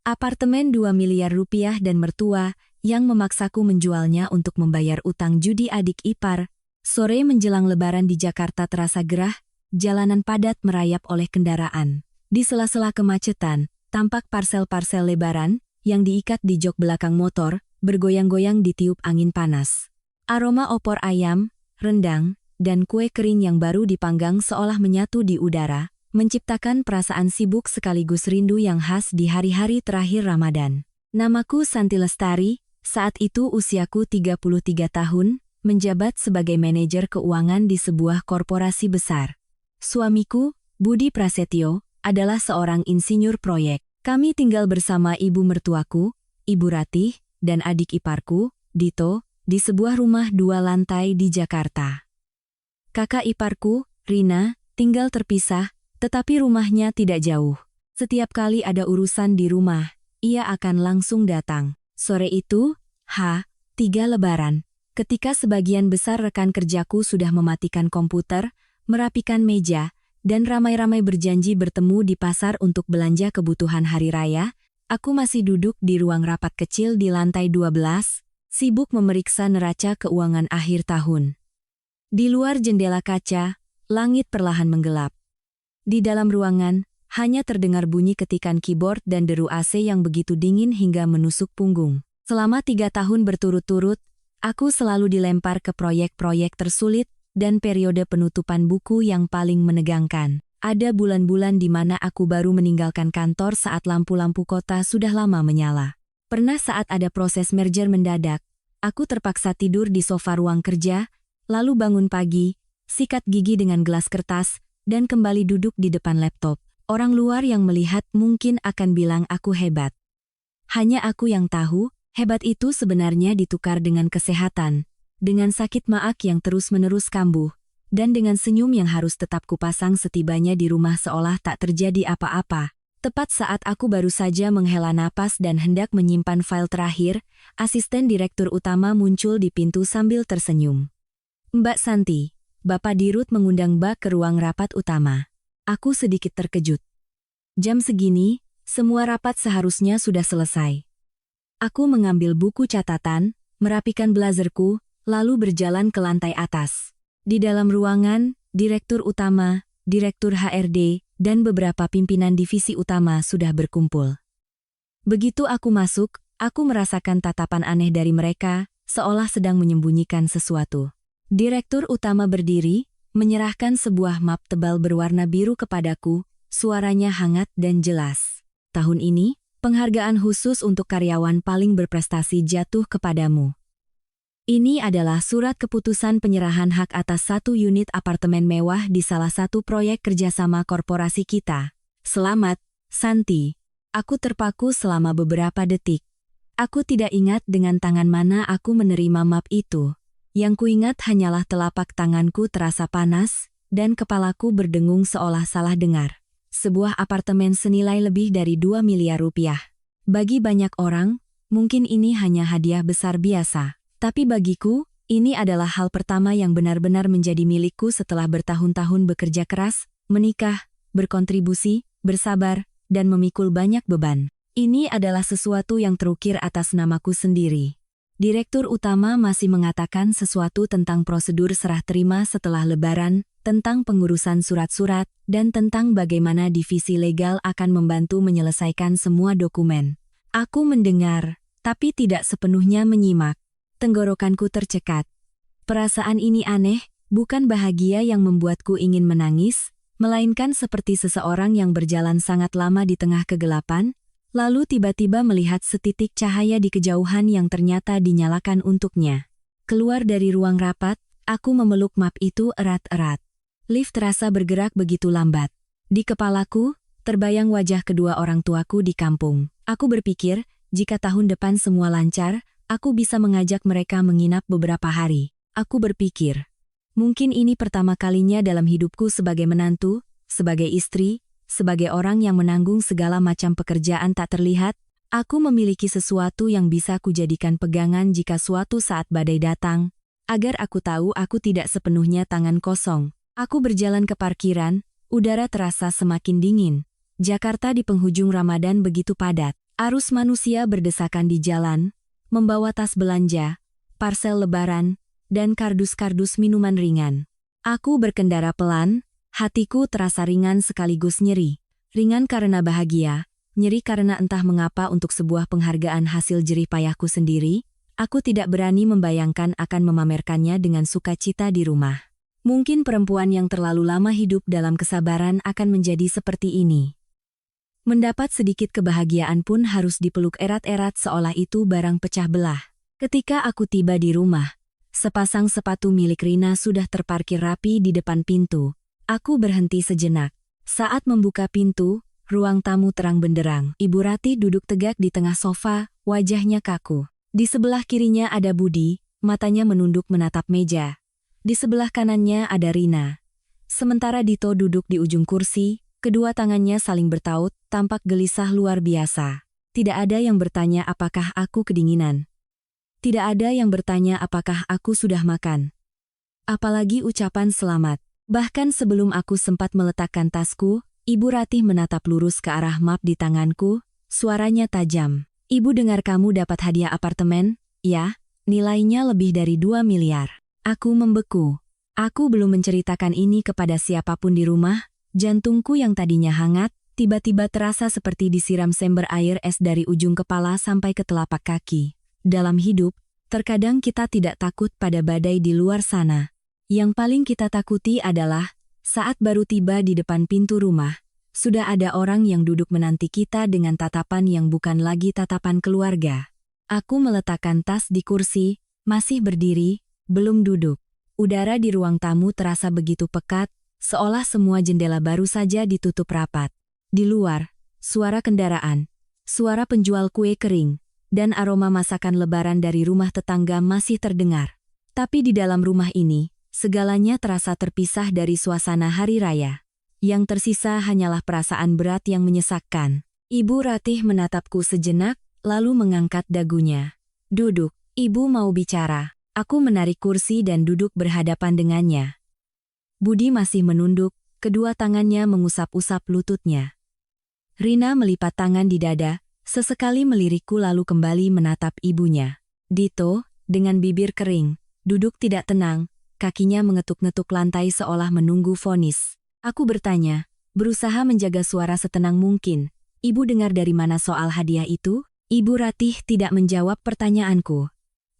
Apartemen 2 miliar rupiah dan mertua yang memaksaku menjualnya untuk membayar utang judi adik ipar. Sore menjelang Lebaran di Jakarta terasa gerah, jalanan padat merayap oleh kendaraan. Di sela-sela kemacetan, tampak parsel-parsel Lebaran yang diikat di jok belakang motor, bergoyang-goyang ditiup angin panas. Aroma opor ayam, rendang, dan kue kering yang baru dipanggang seolah menyatu di udara, menciptakan perasaan sibuk sekaligus rindu yang khas di hari-hari terakhir Ramadan. Namaku Santi Lestari, saat itu usiaku 33 tahun, menjabat sebagai manajer keuangan di sebuah korporasi besar. Suamiku, Budi Prasetyo, adalah seorang insinyur proyek. Kami tinggal bersama ibu mertuaku, Ibu Ratih, dan adik iparku, Dito, di sebuah rumah 2 lantai di Jakarta. Kakak iparku, Rina, tinggal terpisah, tetapi rumahnya tidak jauh. Setiap kali ada urusan di rumah, ia akan langsung datang. Sore itu, H3 Lebaran, ketika sebagian besar rekan kerjaku sudah mematikan komputer, merapikan meja, dan ramai-ramai berjanji bertemu di pasar untuk belanja kebutuhan hari raya, aku masih duduk di ruang rapat kecil di lantai 12, sibuk memeriksa neraca keuangan akhir tahun. Di luar jendela kaca, langit perlahan menggelap. Di dalam ruangan, hanya terdengar bunyi ketikan keyboard dan deru AC yang begitu dingin hingga menusuk punggung. Selama 3 tahun berturut-turut, aku selalu dilempar ke proyek-proyek tersulit dan periode penutupan buku yang paling menegangkan. Ada bulan-bulan di mana aku baru meninggalkan kantor saat lampu-lampu kota sudah lama menyala. Pernah saat ada proses merger mendadak, aku terpaksa tidur di sofa ruang kerja, lalu bangun pagi, sikat gigi dengan gelas kertas, dan kembali duduk di depan laptop. Orang luar yang melihat mungkin akan bilang aku hebat. Hanya aku yang tahu, hebat itu sebenarnya ditukar dengan kesehatan, dengan sakit maag yang terus-menerus kambuh, dan dengan senyum yang harus tetap kupasang setibanya di rumah seolah tak terjadi apa-apa. Tepat saat aku baru saja menghela napas dan hendak menyimpan file terakhir, asisten direktur utama muncul di pintu sambil tersenyum. "Mbak Santi." Bapak Dirut mengundang Mbak ke ruang rapat utama. Aku sedikit terkejut. Jam segini, semua rapat seharusnya sudah selesai. Aku mengambil buku catatan, merapikan blazerku, lalu berjalan ke lantai atas. Di dalam ruangan, Direktur Utama, Direktur HRD, dan beberapa pimpinan divisi utama sudah berkumpul. Begitu aku masuk, aku merasakan tatapan aneh dari mereka, seolah sedang menyembunyikan sesuatu. Direktur utama berdiri, menyerahkan sebuah map tebal berwarna biru kepadaku, suaranya hangat dan jelas. "Tahun ini, penghargaan khusus untuk karyawan paling berprestasi jatuh kepadamu. Ini adalah surat keputusan penyerahan hak atas 1 unit apartemen mewah di salah satu proyek kerjasama korporasi kita. Selamat, Santi." Aku terpaku selama beberapa detik. Aku tidak ingat dengan tangan mana aku menerima map itu. Yang kuingat hanyalah telapak tanganku terasa panas, dan kepalaku berdengung seolah salah dengar. Sebuah apartemen senilai lebih dari 2 miliar rupiah. Bagi banyak orang, mungkin ini hanya hadiah besar biasa. Tapi bagiku, ini adalah hal pertama yang benar-benar menjadi milikku setelah bertahun-tahun bekerja keras, menikah, berkontribusi, bersabar, dan memikul banyak beban. Ini adalah sesuatu yang terukir atas namaku sendiri. Direktur utama masih mengatakan sesuatu tentang prosedur serah terima setelah Lebaran, tentang pengurusan surat-surat, dan tentang bagaimana divisi legal akan membantu menyelesaikan semua dokumen. Aku mendengar, tapi tidak sepenuhnya menyimak. Tenggorokanku tercekat. Perasaan ini aneh, bukan bahagia yang membuatku ingin menangis, melainkan seperti seseorang yang berjalan sangat lama di tengah kegelapan, lalu tiba-tiba melihat setitik cahaya di kejauhan yang ternyata dinyalakan untuknya. Keluar dari ruang rapat, aku memeluk map itu erat-erat. Lift terasa bergerak begitu lambat. Di kepalaku, terbayang wajah kedua orang tuaku di kampung. Aku berpikir, jika tahun depan semua lancar, aku bisa mengajak mereka menginap beberapa hari. Aku berpikir, mungkin ini pertama kalinya dalam hidupku sebagai menantu, sebagai istri, sebagai orang yang menanggung segala macam pekerjaan tak terlihat, aku memiliki sesuatu yang bisa kujadikan pegangan jika suatu saat badai datang, agar aku tahu aku tidak sepenuhnya tangan kosong. Aku berjalan ke parkiran, udara terasa semakin dingin. Jakarta di penghujung Ramadan begitu padat. Arus manusia berdesakan di jalan, membawa tas belanja, parsel lebaran, dan kardus-kardus minuman ringan. Aku berkendara pelan, hatiku terasa ringan sekaligus nyeri. Ringan karena bahagia, nyeri karena entah mengapa untuk sebuah penghargaan hasil jerih payahku sendiri, aku tidak berani membayangkan akan memamerkannya dengan sukacita di rumah. Mungkin perempuan yang terlalu lama hidup dalam kesabaran akan menjadi seperti ini. Mendapat sedikit kebahagiaan pun harus dipeluk erat-erat seolah itu barang pecah belah. Ketika aku tiba di rumah, sepasang sepatu milik Rina sudah terparkir rapi di depan pintu. Aku berhenti sejenak. Saat membuka pintu, ruang tamu terang benderang. Ibu Ratih duduk tegak di tengah sofa, wajahnya kaku. Di sebelah kirinya ada Budi, matanya menunduk menatap meja. Di sebelah kanannya ada Rina. Sementara Dito duduk di ujung kursi, kedua tangannya saling bertaut, tampak gelisah luar biasa. Tidak ada yang bertanya apakah aku kedinginan. Tidak ada yang bertanya apakah aku sudah makan. Apalagi ucapan selamat. Bahkan sebelum aku sempat meletakkan tasku, Ibu Ratih menatap lurus ke arah map di tanganku, suaranya tajam. Ibu dengar kamu dapat hadiah apartemen, ya, nilainya lebih dari 2 miliar. Aku membeku. Aku belum menceritakan ini kepada siapapun di rumah, jantungku yang tadinya hangat, tiba-tiba terasa seperti disiram sember air es dari ujung kepala sampai ke telapak kaki. Dalam hidup, terkadang kita tidak takut pada badai di luar sana. Yang paling kita takuti adalah, saat baru tiba di depan pintu rumah, sudah ada orang yang duduk menanti kita dengan tatapan yang bukan lagi tatapan keluarga. Aku meletakkan tas di kursi, masih berdiri, belum duduk. Udara di ruang tamu terasa begitu pekat, seolah semua jendela baru saja ditutup rapat. Di luar, suara kendaraan, suara penjual kue kering, dan aroma masakan lebaran dari rumah tetangga masih terdengar. Tapi di dalam rumah ini, segalanya terasa terpisah dari suasana hari raya. Yang tersisa hanyalah perasaan berat yang menyesakkan. Ibu Ratih menatapku sejenak, lalu mengangkat dagunya. Duduk, ibu mau bicara. Aku menarik kursi dan duduk berhadapan dengannya. Budi masih menunduk, kedua tangannya mengusap-usap lututnya. Rina melipat tangan di dada, sesekali melirikku lalu kembali menatap ibunya. Dito, dengan bibir kering, duduk tidak tenang, kakinya mengetuk-ngetuk lantai seolah menunggu vonis. Aku bertanya, berusaha menjaga suara setenang mungkin. Ibu dengar dari mana soal hadiah itu? Ibu Ratih tidak menjawab pertanyaanku.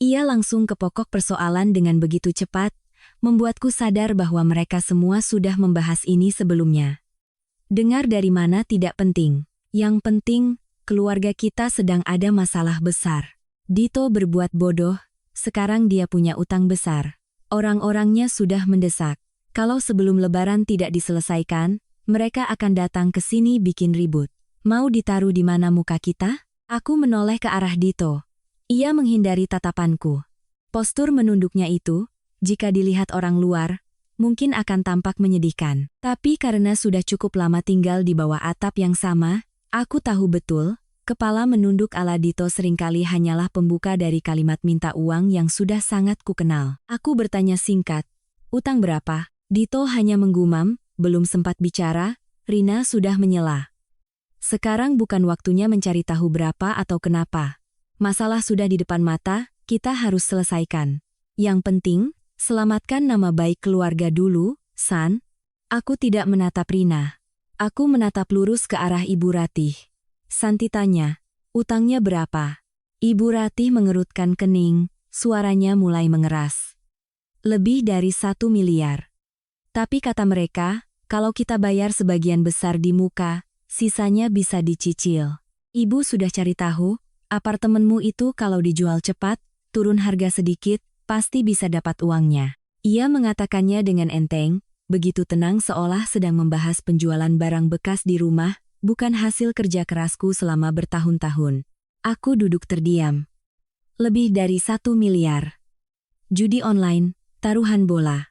Ia langsung ke pokok persoalan dengan begitu cepat, membuatku sadar bahwa mereka semua sudah membahas ini sebelumnya. Dengar dari mana tidak penting. Yang penting, keluarga kita sedang ada masalah besar. Dito berbuat bodoh, sekarang dia punya utang besar. Orang-orangnya sudah mendesak. Kalau sebelum lebaran tidak diselesaikan, mereka akan datang ke sini bikin ribut. Mau ditaruh di mana muka kita? Aku menoleh ke arah Dito. Ia menghindari tatapanku. Postur menunduknya itu, jika dilihat orang luar, mungkin akan tampak menyedihkan. Tapi karena sudah cukup lama tinggal di bawah atap yang sama, aku tahu betul, kepala menunduk ala Dito seringkali hanyalah pembuka dari kalimat minta uang yang sudah sangat kukenal. Aku bertanya singkat, utang berapa? Dito hanya menggumam, belum sempat bicara, Rina sudah menyela. Sekarang bukan waktunya mencari tahu berapa atau kenapa. Masalah sudah di depan mata, kita harus selesaikan. Yang penting, selamatkan nama baik keluarga dulu, San. Aku tidak menatap Rina. Aku menatap lurus ke arah Ibu Ratih. Santi tanya, utangnya berapa? Ibu Ratih mengerutkan kening, suaranya mulai mengeras. Lebih dari 1 miliar. Tapi kata mereka, kalau kita bayar sebagian besar di muka, sisanya bisa dicicil. Ibu sudah cari tahu, apartemenmu itu kalau dijual cepat, turun harga sedikit, pasti bisa dapat uangnya. Ia mengatakannya dengan enteng, begitu tenang seolah sedang membahas penjualan barang bekas di rumah, bukan hasil kerja kerasku selama bertahun-tahun. Aku duduk terdiam. Lebih dari 1 miliar. Judi online, taruhan bola.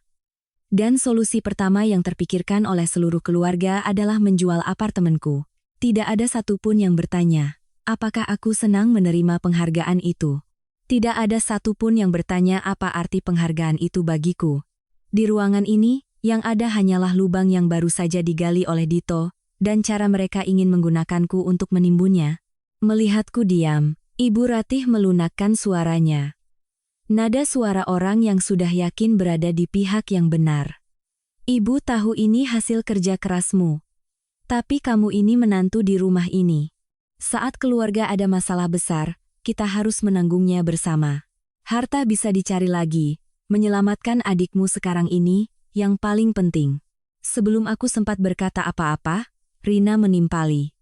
Dan solusi pertama yang terpikirkan oleh seluruh keluarga adalah menjual apartemenku. Tidak ada satupun yang bertanya, apakah aku senang menerima penghargaan itu. Tidak ada satupun yang bertanya apa arti penghargaan itu bagiku. Di ruangan ini, yang ada hanyalah lubang yang baru saja digali oleh Dito, dan cara mereka ingin menggunakanku untuk menimbunnya. Melihatku diam, Ibu Ratih melunakkan suaranya. Nada suara orang yang sudah yakin berada di pihak yang benar. Ibu tahu ini hasil kerja kerasmu. Tapi kamu ini menantu di rumah ini. Saat keluarga ada masalah besar, kita harus menanggungnya bersama. Harta bisa dicari lagi, menyelamatkan adikmu sekarang ini, yang paling penting. Sebelum aku sempat berkata apa-apa, Rina menimpali.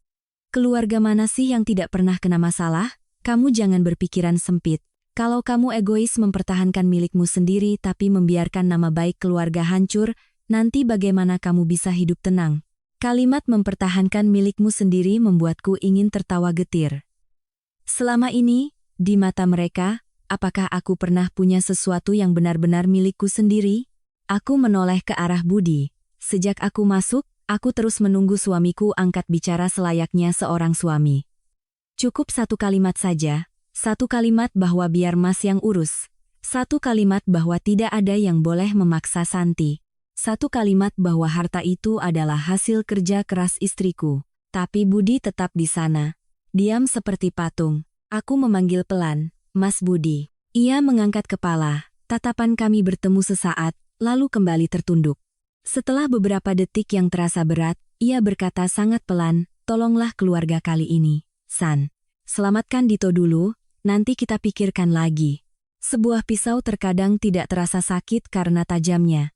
Keluarga mana sih yang tidak pernah kena masalah? Kamu jangan berpikiran sempit. Kalau kamu egois mempertahankan milikmu sendiri tapi membiarkan nama baik keluarga hancur, nanti bagaimana kamu bisa hidup tenang? Kalimat mempertahankan milikmu sendiri membuatku ingin tertawa getir. Selama ini, di mata mereka, apakah aku pernah punya sesuatu yang benar-benar milikku sendiri? Aku menoleh ke arah Budi. Sejak aku masuk, aku terus menunggu suamiku angkat bicara selayaknya seorang suami. Cukup satu kalimat saja. Satu kalimat bahwa biar Mas yang urus. Satu kalimat bahwa tidak ada yang boleh memaksa Santi. Satu kalimat bahwa harta itu adalah hasil kerja keras istriku. Tapi Budi tetap di sana. Diam seperti patung. Aku memanggil pelan, Mas Budi. Ia mengangkat kepala. Tatapan kami bertemu sesaat, lalu kembali tertunduk. Setelah beberapa detik yang terasa berat, ia berkata sangat pelan, tolonglah keluarga kali ini, San. Selamatkan Dito dulu. Nanti kita pikirkan lagi. Sebuah pisau terkadang tidak terasa sakit karena tajamnya.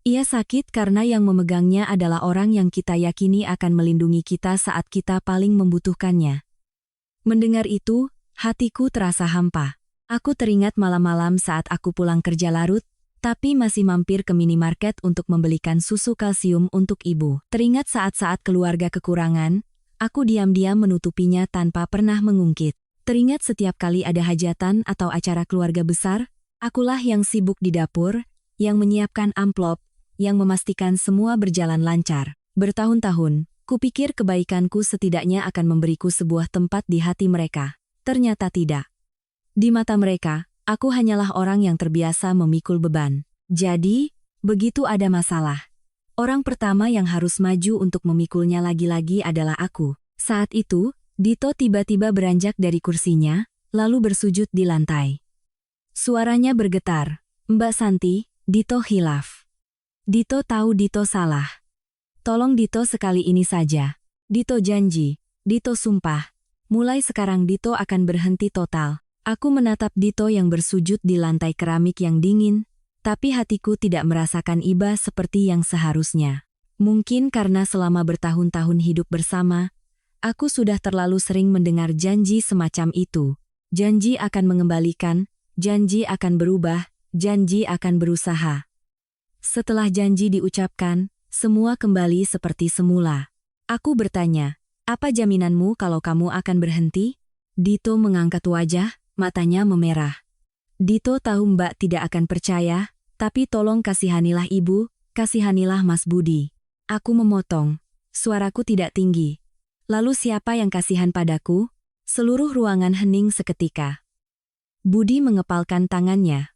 Ia sakit karena yang memegangnya adalah orang yang kita yakini akan melindungi kita saat kita paling membutuhkannya. Mendengar itu, hatiku terasa hampa. Aku teringat malam-malam saat aku pulang kerja larut, tapi masih mampir ke minimarket untuk membelikan susu kalsium untuk ibu. Teringat saat-saat keluarga kekurangan, aku diam-diam menutupinya tanpa pernah mengungkit. Teringat setiap kali ada hajatan atau acara keluarga besar, akulah yang sibuk di dapur, yang menyiapkan amplop, yang memastikan semua berjalan lancar. Bertahun-tahun, kupikir kebaikanku setidaknya akan memberiku sebuah tempat di hati mereka. Ternyata tidak. Di mata mereka, aku hanyalah orang yang terbiasa memikul beban. Jadi, begitu ada masalah, orang pertama yang harus maju untuk memikulnya lagi-lagi adalah aku. Saat itu, Dito tiba-tiba beranjak dari kursinya, lalu bersujud di lantai. Suaranya bergetar, Mbak Santi, Dito hilaf. Dito tahu Dito salah. Tolong Dito sekali ini saja. Dito janji, Dito sumpah. Mulai sekarang Dito akan berhenti total. Aku menatap Dito yang bersujud di lantai keramik yang dingin, tapi hatiku tidak merasakan iba seperti yang seharusnya. Mungkin karena selama bertahun-tahun hidup bersama, aku sudah terlalu sering mendengar janji semacam itu. Janji akan mengembalikan, janji akan berubah, janji akan berusaha. Setelah janji diucapkan, semua kembali seperti semula. Aku bertanya, apa jaminanmu kalau kamu akan berhenti? Dito mengangkat wajah, matanya memerah. Dito tahu Mbak tidak akan percaya, tapi tolong kasihanilah ibu, kasihanilah Mas Budi. Aku memotong, suaraku tidak tinggi. Lalu siapa yang kasihan padaku? Seluruh ruangan hening seketika. Budi mengepalkan tangannya.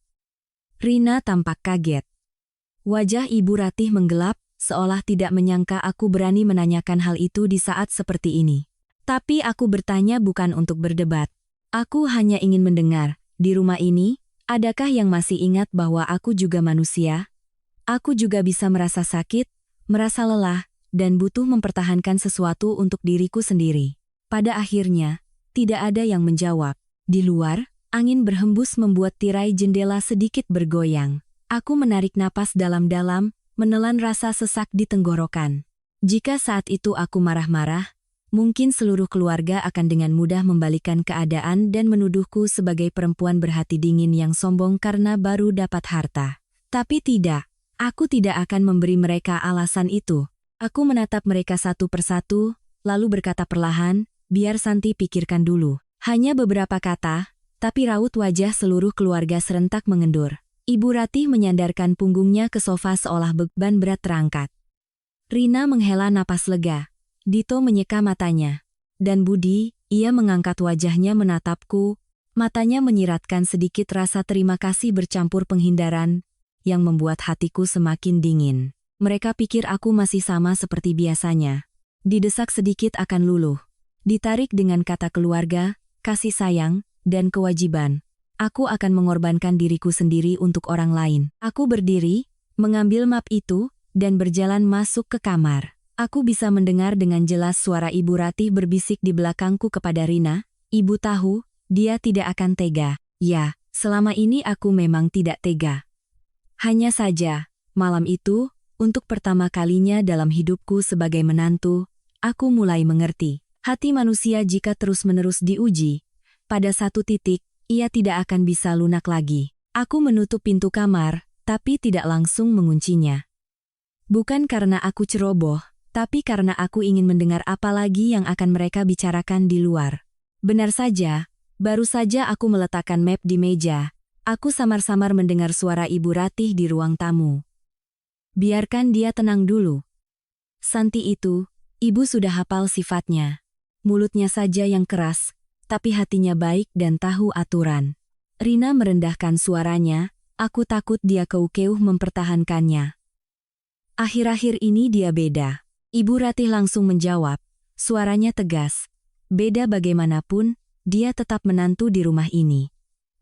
Rina tampak kaget. Wajah Ibu Ratih menggelap, seolah tidak menyangka aku berani menanyakan hal itu di saat seperti ini. Tapi aku bertanya bukan untuk berdebat. Aku hanya ingin mendengar, di rumah ini, adakah yang masih ingat bahwa aku juga manusia? Aku juga bisa merasa sakit, merasa lelah, dan butuh mempertahankan sesuatu untuk diriku sendiri. Pada akhirnya, tidak ada yang menjawab. Di luar, angin berhembus membuat tirai jendela sedikit bergoyang. Aku menarik napas dalam-dalam, menelan rasa sesak di tenggorokan. Jika saat itu aku marah-marah, mungkin seluruh keluarga akan dengan mudah membalikan keadaan dan menuduhku sebagai perempuan berhati dingin yang sombong karena baru dapat harta. Tapi tidak, aku tidak akan memberi mereka alasan itu. Aku menatap mereka satu persatu, lalu berkata perlahan, biar Santi pikirkan dulu. Hanya beberapa kata, tapi raut wajah seluruh keluarga serentak mengendur. Ibu Ratih menyandarkan punggungnya ke sofa seolah beban berat terangkat. Rina menghela napas lega. Dito menyeka matanya. Dan Budi, ia mengangkat wajahnya menatapku, matanya menyiratkan sedikit rasa terima kasih bercampur penghindaran, yang membuat hatiku semakin dingin. Mereka pikir aku masih sama seperti biasanya. Didesak sedikit akan luluh. Ditarik dengan kata keluarga, kasih sayang, dan kewajiban. Aku akan mengorbankan diriku sendiri untuk orang lain. Aku berdiri, mengambil map itu, dan berjalan masuk ke kamar. Aku bisa mendengar dengan jelas suara Ibu Ratih berbisik di belakangku kepada Rina, "Ibu tahu, dia tidak akan tega." Ya, selama ini aku memang tidak tega. Hanya saja, malam itu, untuk pertama kalinya dalam hidupku sebagai menantu, aku mulai mengerti. Hati manusia jika terus-menerus diuji, pada satu titik, ia tidak akan bisa lunak lagi. Aku menutup pintu kamar, tapi tidak langsung menguncinya. Bukan karena aku ceroboh, tapi karena aku ingin mendengar apa lagi yang akan mereka bicarakan di luar. Benar saja, baru saja aku meletakkan map di meja, aku samar-samar mendengar suara Ibu Ratih di ruang tamu. "Biarkan dia tenang dulu." Santi itu, ibu sudah hafal sifatnya. Mulutnya saja yang keras, tapi hatinya baik dan tahu aturan. Rina merendahkan suaranya, aku takut dia keukeuh mempertahankannya. "Akhir-akhir ini dia beda." Ibu Ratih langsung menjawab, suaranya tegas. "Beda bagaimanapun, dia tetap menantu di rumah ini.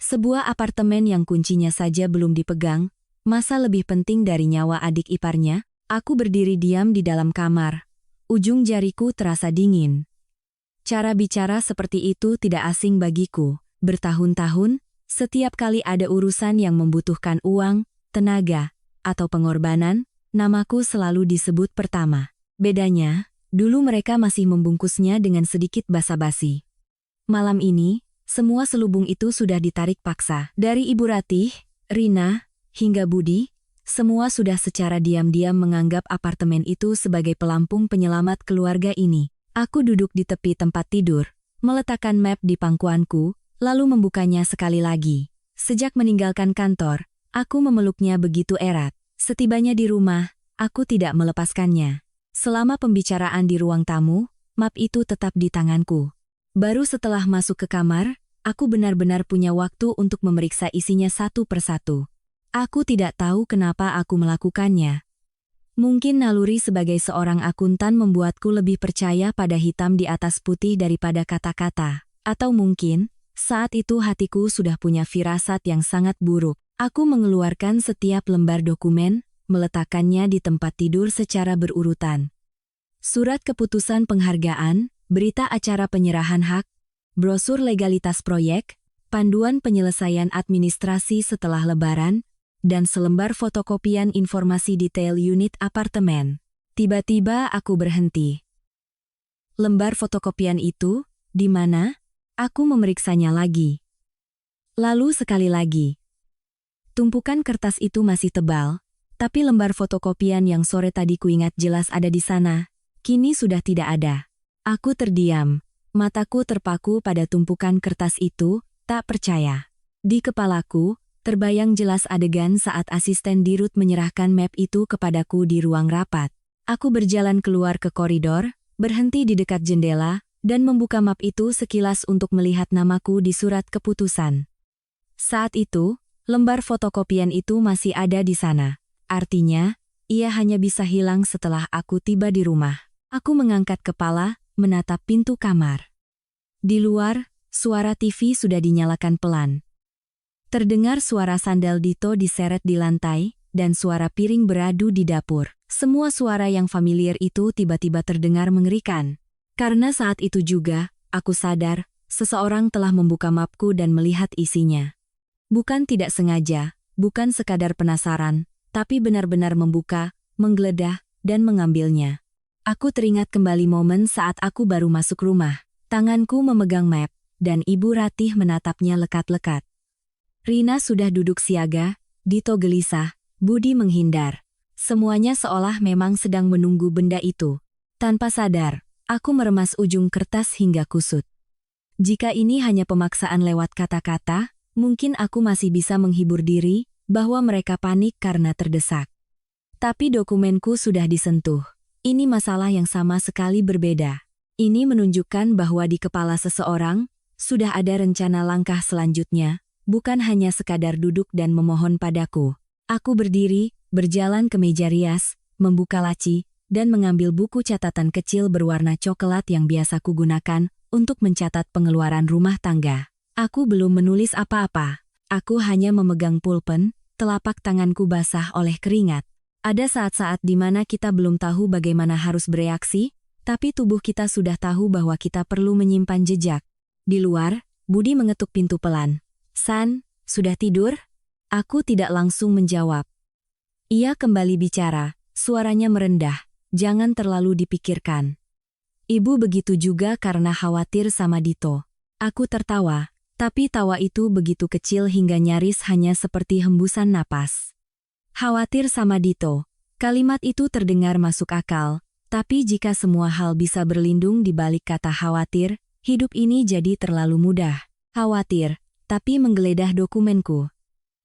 Sebuah apartemen yang kuncinya saja belum dipegang, masa lebih penting dari nyawa adik iparnya?" Aku berdiri diam di dalam kamar. Ujung jariku terasa dingin. Cara bicara seperti itu tidak asing bagiku. Bertahun-tahun, setiap kali ada urusan yang membutuhkan uang, tenaga, atau pengorbanan, namaku selalu disebut pertama. Bedanya, dulu mereka masih membungkusnya dengan sedikit basa-basi. Malam ini, semua selubung itu sudah ditarik paksa. Dari Ibu Ratih, Rina, hingga Budi, semua sudah secara diam-diam menganggap apartemen itu sebagai pelampung penyelamat keluarga ini. Aku duduk di tepi tempat tidur, meletakkan map di pangkuanku, lalu membukanya sekali lagi. Sejak meninggalkan kantor, aku memeluknya begitu erat. Setibanya di rumah, aku tidak melepaskannya. Selama pembicaraan di ruang tamu, map itu tetap di tanganku. Baru setelah masuk ke kamar, aku benar-benar punya waktu untuk memeriksa isinya satu persatu. Aku tidak tahu kenapa aku melakukannya. Mungkin naluri sebagai seorang akuntan membuatku lebih percaya pada hitam di atas putih daripada kata-kata. Atau mungkin, saat itu hatiku sudah punya firasat yang sangat buruk. Aku mengeluarkan setiap lembar dokumen, meletakkannya di tempat tidur secara berurutan. Surat keputusan penghargaan, berita acara penyerahan hak, brosur legalitas proyek, panduan penyelesaian administrasi setelah lebaran, dan selembar fotokopian informasi detail unit apartemen. Tiba-tiba aku berhenti. Lembar fotokopian itu, di mana? Aku memeriksanya lagi. Lalu sekali lagi. Tumpukan kertas itu masih tebal, tapi lembar fotokopian yang sore tadi kuingat jelas ada di sana, kini sudah tidak ada. Aku terdiam, mataku terpaku pada tumpukan kertas itu, tak percaya. Di kepalaku, terbayang jelas adegan saat asisten dirut menyerahkan map itu kepadaku di ruang rapat. Aku berjalan keluar ke koridor, berhenti di dekat jendela, dan membuka map itu sekilas untuk melihat namaku di surat keputusan. Saat itu, lembar fotokopian itu masih ada di sana. Artinya, ia hanya bisa hilang setelah aku tiba di rumah. Aku mengangkat kepala, menatap pintu kamar. Di luar, suara TV sudah dinyalakan pelan. Terdengar suara sandal Dito diseret di lantai, dan suara piring beradu di dapur. Semua suara yang familiar itu tiba-tiba terdengar mengerikan. Karena saat itu juga, aku sadar, seseorang telah membuka mapku dan melihat isinya. Bukan tidak sengaja, bukan sekadar penasaran, tapi benar-benar membuka, menggeledah, dan mengambilnya. Aku teringat kembali momen saat aku baru masuk rumah. Tanganku memegang map, dan Ibu Ratih menatapnya lekat-lekat. Rina sudah duduk siaga, Dito gelisah, Budi menghindar. Semuanya seolah memang sedang menunggu benda itu. Tanpa sadar, aku meremas ujung kertas hingga kusut. Jika ini hanya pemaksaan lewat kata-kata, mungkin aku masih bisa menghibur diri, bahwa mereka panik karena terdesak. Tapi dokumenku sudah disentuh. Ini masalah yang sama sekali berbeda. Ini menunjukkan bahwa di kepala seseorang, sudah ada rencana langkah selanjutnya, bukan hanya sekadar duduk dan memohon padaku. Aku berdiri, berjalan ke meja rias, membuka laci, dan mengambil buku catatan kecil berwarna coklat yang biasa kugunakan untuk mencatat pengeluaran rumah tangga. Aku belum menulis apa-apa. Aku hanya memegang pulpen, telapak tanganku basah oleh keringat. Ada saat-saat di mana kita belum tahu bagaimana harus bereaksi, tapi tubuh kita sudah tahu bahwa kita perlu menyimpan jejak. Di luar, Budi mengetuk pintu pelan. "San, sudah tidur?" Aku tidak langsung menjawab. Ia kembali bicara, suaranya merendah. "Jangan terlalu dipikirkan. Ibu begitu juga karena khawatir sama Dito." Aku tertawa. Tapi tawa itu begitu kecil hingga nyaris hanya seperti hembusan napas. Khawatir sama Dito. Kalimat itu terdengar masuk akal, tapi jika semua hal bisa berlindung di balik kata khawatir, hidup ini jadi terlalu mudah. Khawatir, tapi menggeledah dokumenku.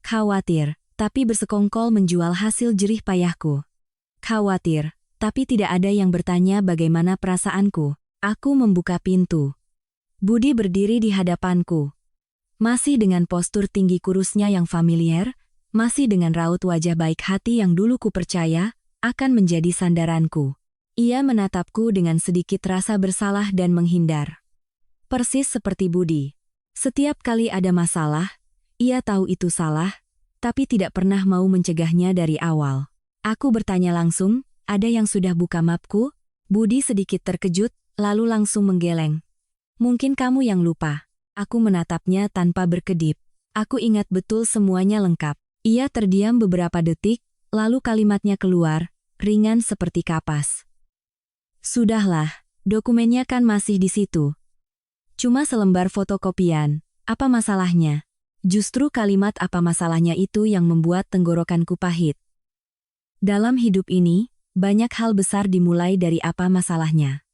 Khawatir, tapi bersekongkol menjual hasil jerih payahku. Khawatir, tapi tidak ada yang bertanya bagaimana perasaanku. Aku membuka pintu. Budi berdiri di hadapanku. Masih dengan postur tinggi kurusnya yang familiar, masih dengan raut wajah baik hati yang dulu kupercaya akan menjadi sandaranku. Ia menatapku dengan sedikit rasa bersalah dan menghindar. Persis seperti Budi. Setiap kali ada masalah, ia tahu itu salah, tapi tidak pernah mau mencegahnya dari awal. Aku bertanya langsung, "Ada yang sudah buka mapku?" Budi sedikit terkejut, lalu langsung menggeleng. "Mungkin kamu yang lupa." Aku menatapnya tanpa berkedip. Aku ingat betul semuanya lengkap. Ia terdiam beberapa detik, lalu kalimatnya keluar, ringan seperti kapas. "Sudahlah, dokumennya kan masih di situ. Cuma selembar fotokopian, apa masalahnya?" Justru kalimat "apa masalahnya" itu yang membuat tenggorokanku pahit. Dalam hidup ini, banyak hal besar dimulai dari apa masalahnya.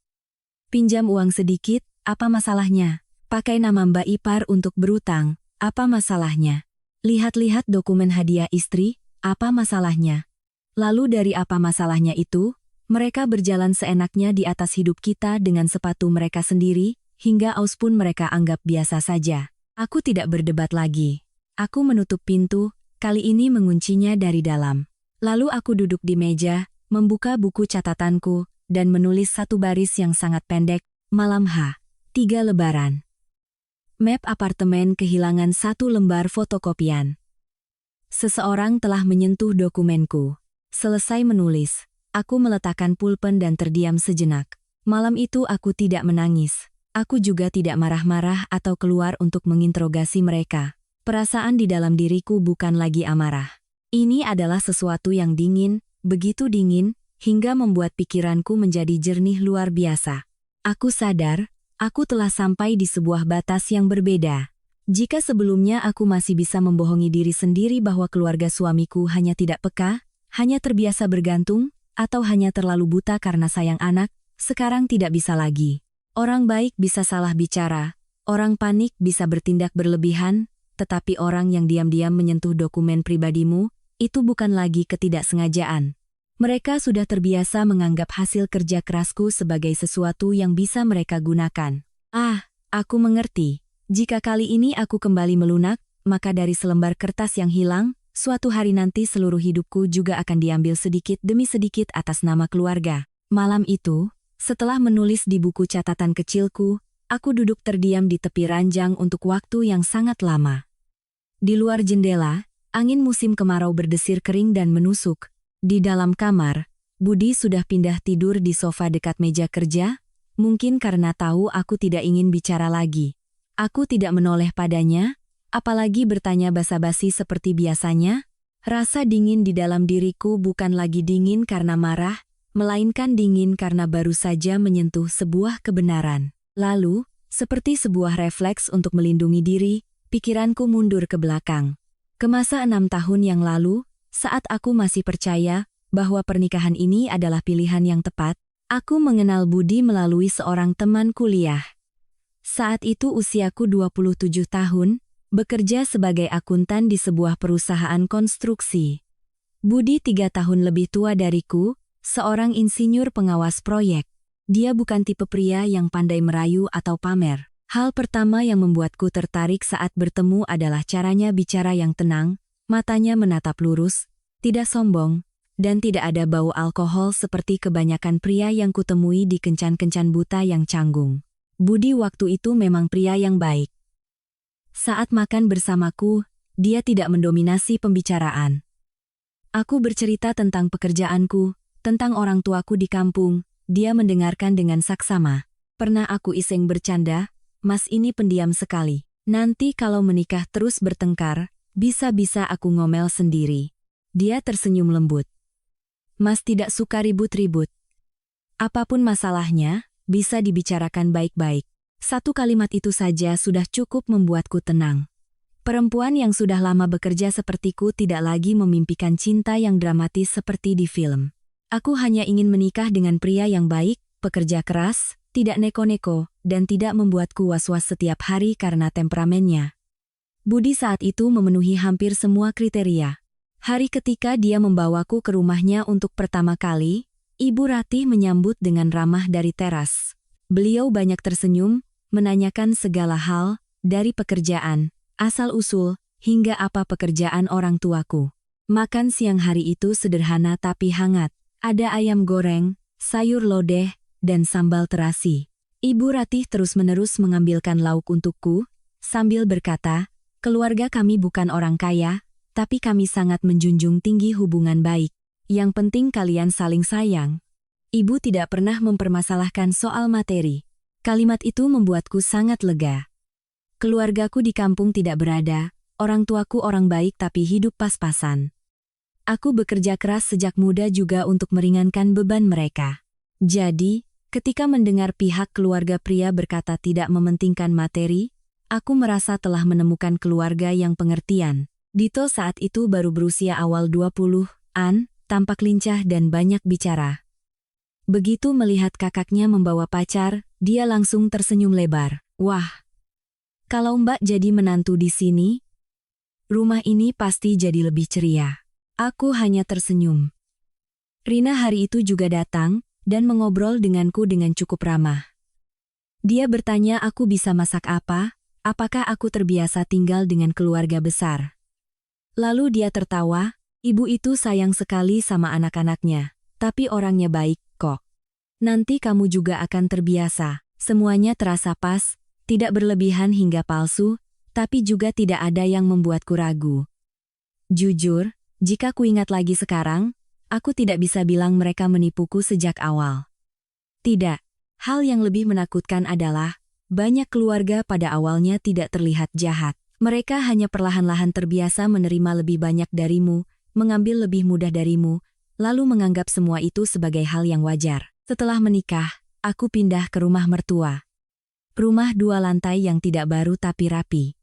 Pinjam uang sedikit, apa masalahnya? Pakai nama Mbak Ipar untuk berutang, apa masalahnya? Lihat-lihat dokumen hadiah istri, apa masalahnya? Lalu dari apa masalahnya itu, mereka berjalan seenaknya di atas hidup kita dengan sepatu mereka sendiri, hingga aus pun mereka anggap biasa saja. Aku tidak berdebat lagi. Aku menutup pintu, kali ini menguncinya dari dalam. Lalu aku duduk di meja, membuka buku catatanku, dan menulis satu baris yang sangat pendek, "Malam H. 3 Lebaran." Map apartemen kehilangan satu lembar fotokopian. Seseorang telah menyentuh dokumenku. Selesai menulis, aku meletakkan pulpen dan terdiam sejenak. Malam itu aku tidak menangis. Aku juga tidak marah-marah atau keluar untuk menginterogasi mereka. Perasaan di dalam diriku bukan lagi amarah. Ini adalah sesuatu yang dingin, begitu dingin, hingga membuat pikiranku menjadi jernih luar biasa. Aku sadar, aku telah sampai di sebuah batas yang berbeda. Jika sebelumnya aku masih bisa membohongi diri sendiri bahwa keluarga suamiku hanya tidak peka, hanya terbiasa bergantung, atau hanya terlalu buta karena sayang anak, sekarang tidak bisa lagi. Orang baik bisa salah bicara, orang panik bisa bertindak berlebihan, tetapi orang yang diam-diam menyentuh dokumen pribadimu, itu bukan lagi ketidaksengajaan. Mereka sudah terbiasa menganggap hasil kerja kerasku sebagai sesuatu yang bisa mereka gunakan. Aku mengerti. Jika kali ini aku kembali melunak, maka dari selembar kertas yang hilang, suatu hari nanti seluruh hidupku juga akan diambil sedikit demi sedikit atas nama keluarga. Malam itu, setelah menulis di buku catatan kecilku, aku duduk terdiam di tepi ranjang untuk waktu yang sangat lama. Di luar jendela, angin musim kemarau berdesir kering dan menusuk. Di dalam kamar, Budi sudah pindah tidur di sofa dekat meja kerja, mungkin karena tahu aku tidak ingin bicara lagi. Aku tidak menoleh padanya, apalagi bertanya basa-basi seperti biasanya. Rasa dingin di dalam diriku bukan lagi dingin karena marah, melainkan dingin karena baru saja menyentuh sebuah kebenaran. Lalu, seperti sebuah refleks untuk melindungi diri, pikiranku mundur ke belakang. Ke masa 6 tahun yang lalu, saat aku masih percaya bahwa pernikahan ini adalah pilihan yang tepat, aku mengenal Budi melalui seorang teman kuliah. Saat itu usiaku 27 tahun, bekerja sebagai akuntan di sebuah perusahaan konstruksi. Budi 3 tahun lebih tua dariku, seorang insinyur pengawas proyek. Dia bukan tipe pria yang pandai merayu atau pamer. Hal pertama yang membuatku tertarik saat bertemu adalah caranya bicara yang tenang, matanya menatap lurus, tidak sombong, dan tidak ada bau alkohol seperti kebanyakan pria yang kutemui di kencan-kencan buta yang canggung. Budi waktu itu memang pria yang baik. Saat makan bersamaku, dia tidak mendominasi pembicaraan. Aku bercerita tentang pekerjaanku, tentang orang tuaku di kampung, dia mendengarkan dengan saksama. Pernah aku iseng bercanda, "Mas ini pendiam sekali. Nanti kalau menikah terus bertengkar, bisa-bisa aku ngomel sendiri." Dia tersenyum lembut. "Mas tidak suka ribut-ribut. Apapun masalahnya, bisa dibicarakan baik-baik." Satu kalimat itu saja sudah cukup membuatku tenang. Perempuan yang sudah lama bekerja sepertiku tidak lagi memimpikan cinta yang dramatis seperti di film. Aku hanya ingin menikah dengan pria yang baik, pekerja keras, tidak neko-neko, dan tidak membuatku was-was setiap hari karena temperamennya. Budi saat itu memenuhi hampir semua kriteria. Hari ketika dia membawaku ke rumahnya untuk pertama kali, Ibu Ratih menyambut dengan ramah dari teras. Beliau banyak tersenyum, menanyakan segala hal, dari pekerjaan, asal-usul, hingga apa pekerjaan orang tuaku. Makan siang hari itu sederhana tapi hangat. Ada ayam goreng, sayur lodeh, dan sambal terasi. Ibu Ratih terus-menerus mengambilkan lauk untukku, sambil berkata, "Keluarga kami bukan orang kaya, tapi kami sangat menjunjung tinggi hubungan baik. Yang penting kalian saling sayang." Ibu tidak pernah mempermasalahkan soal materi. Kalimat itu membuatku sangat lega. Keluargaku di kampung tidak berada, orang tuaku orang baik tapi hidup pas-pasan. Aku bekerja keras sejak muda juga untuk meringankan beban mereka. Jadi, ketika mendengar pihak keluarga pria berkata tidak mementingkan materi, aku merasa telah menemukan keluarga yang pengertian. Dito saat itu baru berusia awal 20-an, tampak lincah dan banyak bicara. Begitu melihat kakaknya membawa pacar, dia langsung tersenyum lebar. "Wah, kalau Mbak jadi menantu di sini, rumah ini pasti jadi lebih ceria." Aku hanya tersenyum. Rina hari itu juga datang, dan mengobrol denganku dengan cukup ramah. Dia bertanya aku bisa masak apa, apakah aku terbiasa tinggal dengan keluarga besar. Lalu dia tertawa, "Ibu itu sayang sekali sama anak-anaknya, tapi orangnya baik kok. Nanti kamu juga akan terbiasa." Semuanya terasa pas, tidak berlebihan hingga palsu, tapi juga tidak ada yang membuatku ragu. Jujur, jika kuingat lagi sekarang, aku tidak bisa bilang mereka menipuku sejak awal. Tidak, hal yang lebih menakutkan adalah, banyak keluarga pada awalnya tidak terlihat jahat. Mereka hanya perlahan-lahan terbiasa menerima lebih banyak darimu, mengambil lebih mudah darimu, lalu menganggap semua itu sebagai hal yang wajar. Setelah menikah, aku pindah ke rumah mertua. Rumah 2 lantai yang tidak baru tapi rapi.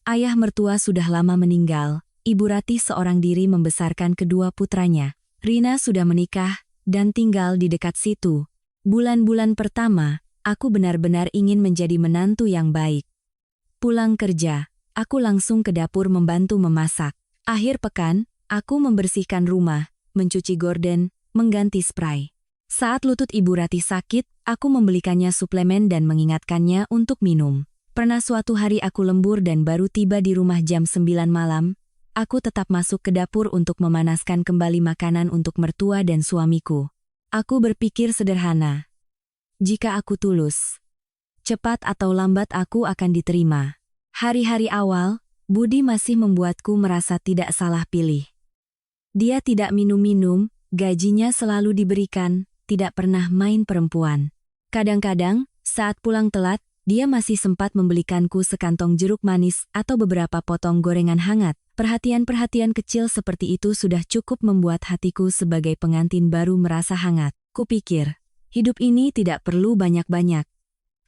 Ayah mertua sudah lama meninggal, Ibu Ratih seorang diri membesarkan kedua putranya. Rina sudah menikah, dan tinggal di dekat situ. Bulan-bulan pertama, aku benar-benar ingin menjadi menantu yang baik. Pulang kerja, aku langsung ke dapur membantu memasak. Akhir pekan, aku membersihkan rumah, mencuci gorden, mengganti spray. Saat lutut Ibu Ratih sakit, aku membelikannya suplemen dan mengingatkannya untuk minum. Pernah suatu hari aku lembur dan baru tiba di rumah jam 9 malam, aku tetap masuk ke dapur untuk memanaskan kembali makanan untuk mertua dan suamiku. Aku berpikir sederhana. Jika aku tulus, cepat atau lambat aku akan diterima. Hari-hari awal, Budi masih membuatku merasa tidak salah pilih. Dia tidak minum-minum, gajinya selalu diberikan, tidak pernah main perempuan. Kadang-kadang, saat pulang telat, dia masih sempat membelikanku sekantong jeruk manis atau beberapa potong gorengan hangat. Perhatian-perhatian kecil seperti itu sudah cukup membuat hatiku sebagai pengantin baru merasa hangat. Kupikir, hidup ini tidak perlu banyak-banyak.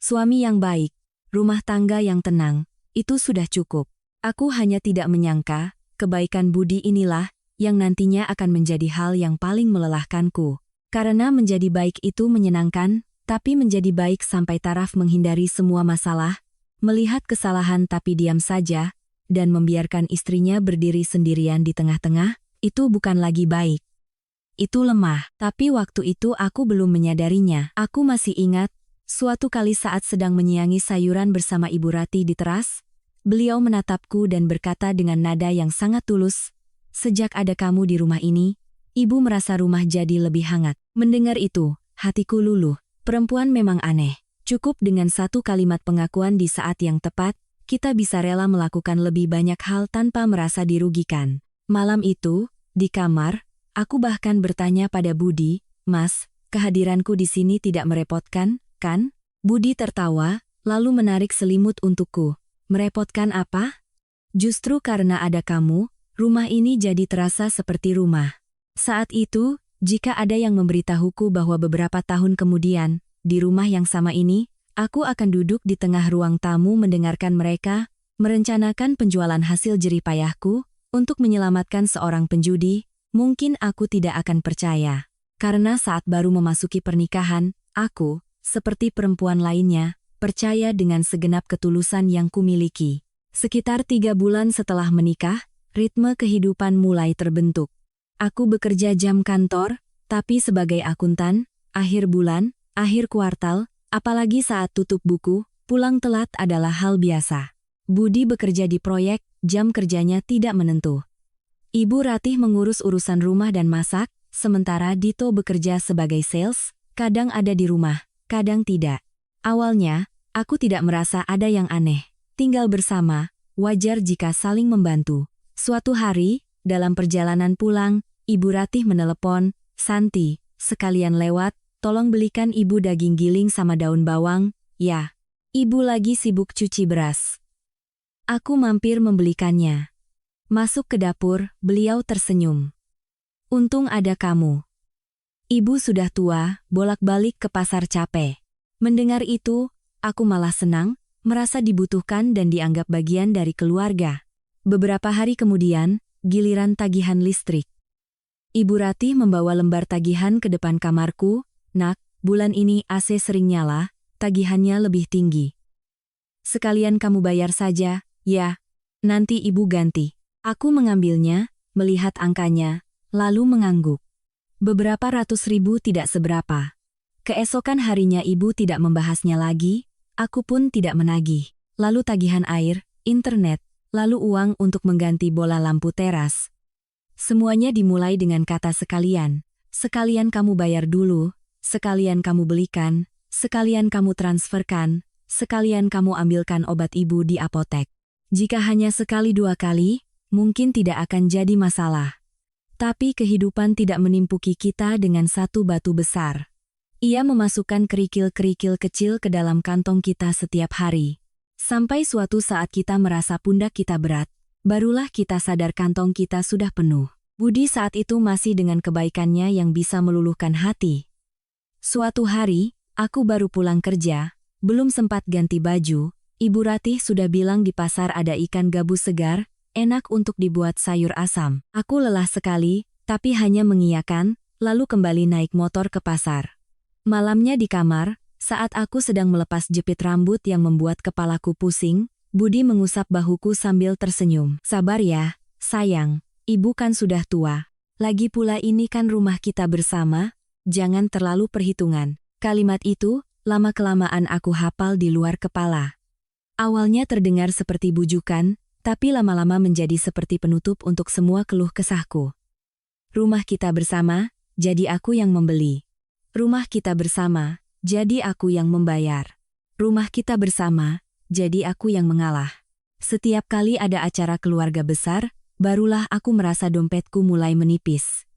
Suami yang baik, rumah tangga yang tenang, itu sudah cukup. Aku hanya tidak menyangka, kebaikan Budi inilah yang nantinya akan menjadi hal yang paling melelahkanku. Karena menjadi baik itu menyenangkan, tapi menjadi baik sampai taraf menghindari semua masalah, melihat kesalahan tapi diam saja, dan membiarkan istrinya berdiri sendirian di tengah-tengah, itu bukan lagi baik. Itu lemah, tapi waktu itu aku belum menyadarinya. Aku masih ingat, suatu kali saat sedang menyiangi sayuran bersama Ibu Ratih di teras, beliau menatapku dan berkata dengan nada yang sangat tulus, "Sejak ada kamu di rumah ini, Ibu merasa rumah jadi lebih hangat." Mendengar itu, hatiku luluh. Perempuan memang aneh. Cukup dengan satu kalimat pengakuan di saat yang tepat, kita bisa rela melakukan lebih banyak hal tanpa merasa dirugikan. Malam itu, di kamar, aku bahkan bertanya pada Budi, "Mas, kehadiranku di sini tidak merepotkan, kan?" Budi tertawa, lalu menarik selimut untukku. "Merepotkan apa? Justru karena ada kamu, rumah ini jadi terasa seperti rumah." Saat itu, jika ada yang memberitahuku bahwa beberapa tahun kemudian, di rumah yang sama ini, aku akan duduk di tengah ruang tamu mendengarkan mereka, merencanakan penjualan hasil jerih payahku, untuk menyelamatkan seorang penjudi, mungkin aku tidak akan percaya. Karena saat baru memasuki pernikahan, aku, seperti perempuan lainnya, percaya dengan segenap ketulusan yang kumiliki. Sekitar 3 bulan setelah menikah, ritme kehidupan mulai terbentuk. Aku bekerja jam kantor, tapi sebagai akuntan, akhir bulan, akhir kuartal, apalagi saat tutup buku, pulang telat adalah hal biasa. Budi bekerja di proyek, jam kerjanya tidak menentu. Ibu Ratih mengurus urusan rumah dan masak, sementara Dito bekerja sebagai sales, kadang ada di rumah, kadang tidak. Awalnya, aku tidak merasa ada yang aneh. Tinggal bersama, wajar jika saling membantu. Suatu hari, dalam perjalanan pulang, Ibu Ratih menelepon, "Santi, sekalian lewat, tolong belikan ibu daging giling sama daun bawang." "Ya, ibu lagi sibuk cuci beras." Aku mampir membelikannya. Masuk ke dapur, beliau tersenyum. "Untung ada kamu. Ibu sudah tua, bolak-balik ke pasar capek." Mendengar itu, aku malah senang, merasa dibutuhkan dan dianggap bagian dari keluarga. Beberapa hari kemudian, giliran tagihan listrik. Ibu Ratih membawa lembar tagihan ke depan kamarku. "Nak, bulan ini AC sering nyala, tagihannya lebih tinggi. Sekalian kamu bayar saja." "Ya, nanti ibu ganti." Aku mengambilnya, melihat angkanya, lalu mengangguk. Beberapa ratus ribu tidak seberapa. Keesokan harinya ibu tidak membahasnya lagi, aku pun tidak menagih. Lalu tagihan air, internet, lalu uang untuk mengganti bola lampu teras. Semuanya dimulai dengan kata sekalian. Sekalian kamu bayar dulu, sekalian kamu belikan, sekalian kamu transferkan, sekalian kamu ambilkan obat ibu di apotek. Jika hanya sekali 2 kali, mungkin tidak akan jadi masalah. Tapi kehidupan tidak menimpuki kita dengan satu batu besar. Ia memasukkan kerikil-kerikil kecil ke dalam kantong kita setiap hari. Sampai suatu saat kita merasa pundak kita berat, barulah kita sadar kantong kita sudah penuh. Budi saat itu masih dengan kebaikannya yang bisa meluluhkan hati. Suatu hari, aku baru pulang kerja, belum sempat ganti baju, Ibu Ratih sudah bilang di pasar ada ikan gabus segar, enak untuk dibuat sayur asam. Aku lelah sekali, tapi hanya mengiyakan, lalu kembali naik motor ke pasar. Malamnya di kamar, saat aku sedang melepas jepit rambut yang membuat kepalaku pusing, Budi mengusap bahuku sambil tersenyum. "Sabar ya, sayang, ibu kan sudah tua. Lagi pula ini kan rumah kita bersama, jangan terlalu perhitungan." Kalimat itu, lama-kelamaan aku hafal di luar kepala. Awalnya terdengar seperti bujukan, tapi lama-lama menjadi seperti penutup untuk semua keluh kesahku. Rumah kita bersama, jadi aku yang membeli. Rumah kita bersama, jadi aku yang membayar. Rumah kita bersama, jadi aku yang mengalah. Setiap kali ada acara keluarga besar, barulah aku merasa dompetku mulai menipis.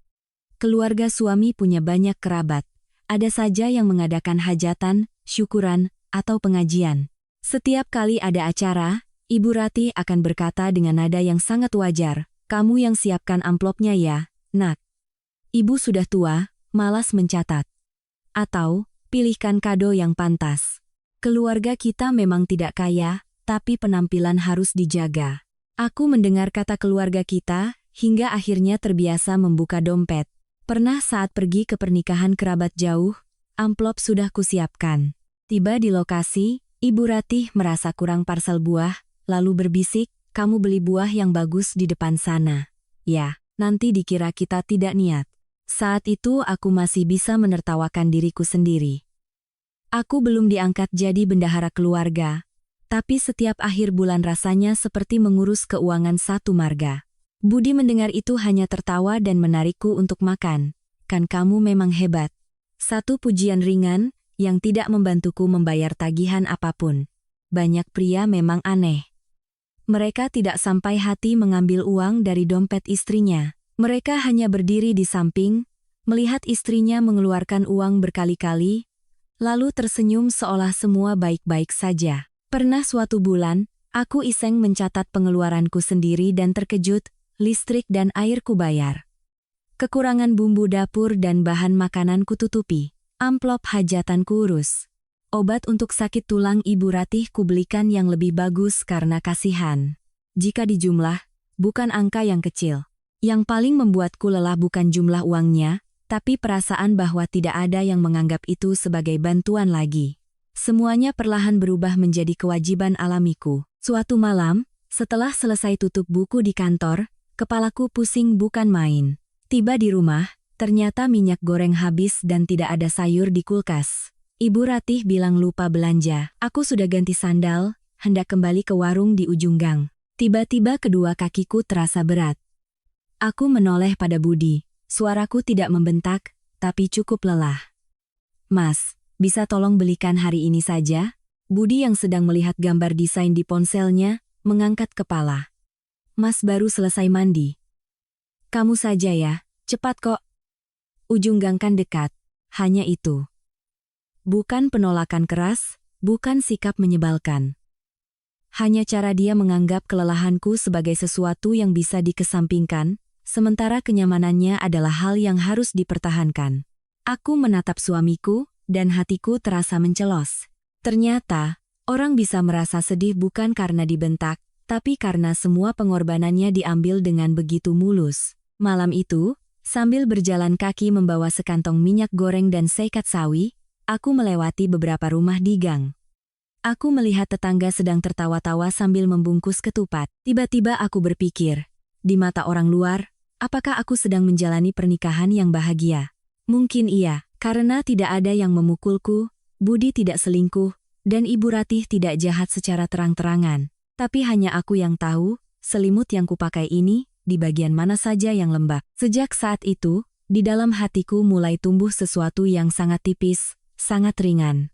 Keluarga suami punya banyak kerabat. Ada saja yang mengadakan hajatan, syukuran, atau pengajian. Setiap kali ada acara, Ibu Ratih akan berkata dengan nada yang sangat wajar, "Kamu yang siapkan amplopnya ya, Nak. Ibu sudah tua, malas mencatat." Atau, "Pilihkan kado yang pantas. Keluarga kita memang tidak kaya, tapi penampilan harus dijaga." Aku mendengar kata keluarga kita, hingga akhirnya terbiasa membuka dompet. Pernah saat pergi ke pernikahan kerabat jauh, amplop sudah kusiapkan. Tiba di lokasi, Ibu Ratih merasa kurang parsel buah, lalu berbisik, "Kamu beli buah yang bagus di depan sana. Ya, nanti dikira kita tidak niat." Saat itu aku masih bisa menertawakan diriku sendiri. Aku belum diangkat jadi bendahara keluarga, tapi setiap akhir bulan rasanya seperti mengurus keuangan satu marga. Budi mendengar itu hanya tertawa dan menarikku untuk makan. "Kan kamu memang hebat." Satu pujian ringan, yang tidak membantuku membayar tagihan apapun. Banyak pria memang aneh. Mereka tidak sampai hati mengambil uang dari dompet istrinya. Mereka hanya berdiri di samping, melihat istrinya mengeluarkan uang berkali-kali, lalu tersenyum seolah semua baik-baik saja. Pernah suatu bulan, aku iseng mencatat pengeluaranku sendiri dan terkejut, listrik dan air kubayar. Kekurangan bumbu dapur dan bahan makanan kututupi. Amplop hajatan kurus. Obat untuk sakit tulang Ibu Ratih kubelikan yang lebih bagus karena kasihan. Jika dijumlah, bukan angka yang kecil. Yang paling membuatku lelah bukan jumlah uangnya, tapi perasaan bahwa tidak ada yang menganggap itu sebagai bantuan lagi. Semuanya perlahan berubah menjadi kewajiban alamiku. Suatu malam, setelah selesai tutup buku di kantor, kepalaku pusing bukan main. Tiba di rumah, ternyata minyak goreng habis dan tidak ada sayur di kulkas. Ibu Ratih bilang lupa belanja. Aku sudah ganti sandal, hendak kembali ke warung di ujung gang. Tiba-tiba kedua kakiku terasa berat. Aku menoleh pada Budi. Suaraku tidak membentak, tapi cukup lelah. Mas, bisa tolong belikan hari ini saja? Budi yang sedang melihat gambar desain di ponselnya, mengangkat kepala. Mas baru selesai mandi. Kamu saja ya, cepat kok. Ujung gang kan dekat, hanya itu. Bukan penolakan keras, bukan sikap menyebalkan. Hanya cara dia menganggap kelelahanku sebagai sesuatu yang bisa dikesampingkan, sementara kenyamanannya adalah hal yang harus dipertahankan. Aku menatap suamiku, dan hatiku terasa mencelos. Ternyata, orang bisa merasa sedih bukan karena dibentak, tapi karena semua pengorbanannya diambil dengan begitu mulus. Malam itu, sambil berjalan kaki membawa sekantong minyak goreng dan seikat sawi, aku melewati beberapa rumah di gang. Aku melihat tetangga sedang tertawa-tawa sambil membungkus ketupat. Tiba-tiba aku berpikir, di mata orang luar, apakah aku sedang menjalani pernikahan yang bahagia? Mungkin iya, karena tidak ada yang memukulku, Budi tidak selingkuh, dan Ibu Ratih tidak jahat secara terang-terangan. Tapi hanya aku yang tahu, selimut yang kupakai ini, di bagian mana saja yang lembab. Sejak saat itu, di dalam hatiku mulai tumbuh sesuatu yang sangat tipis, sangat ringan.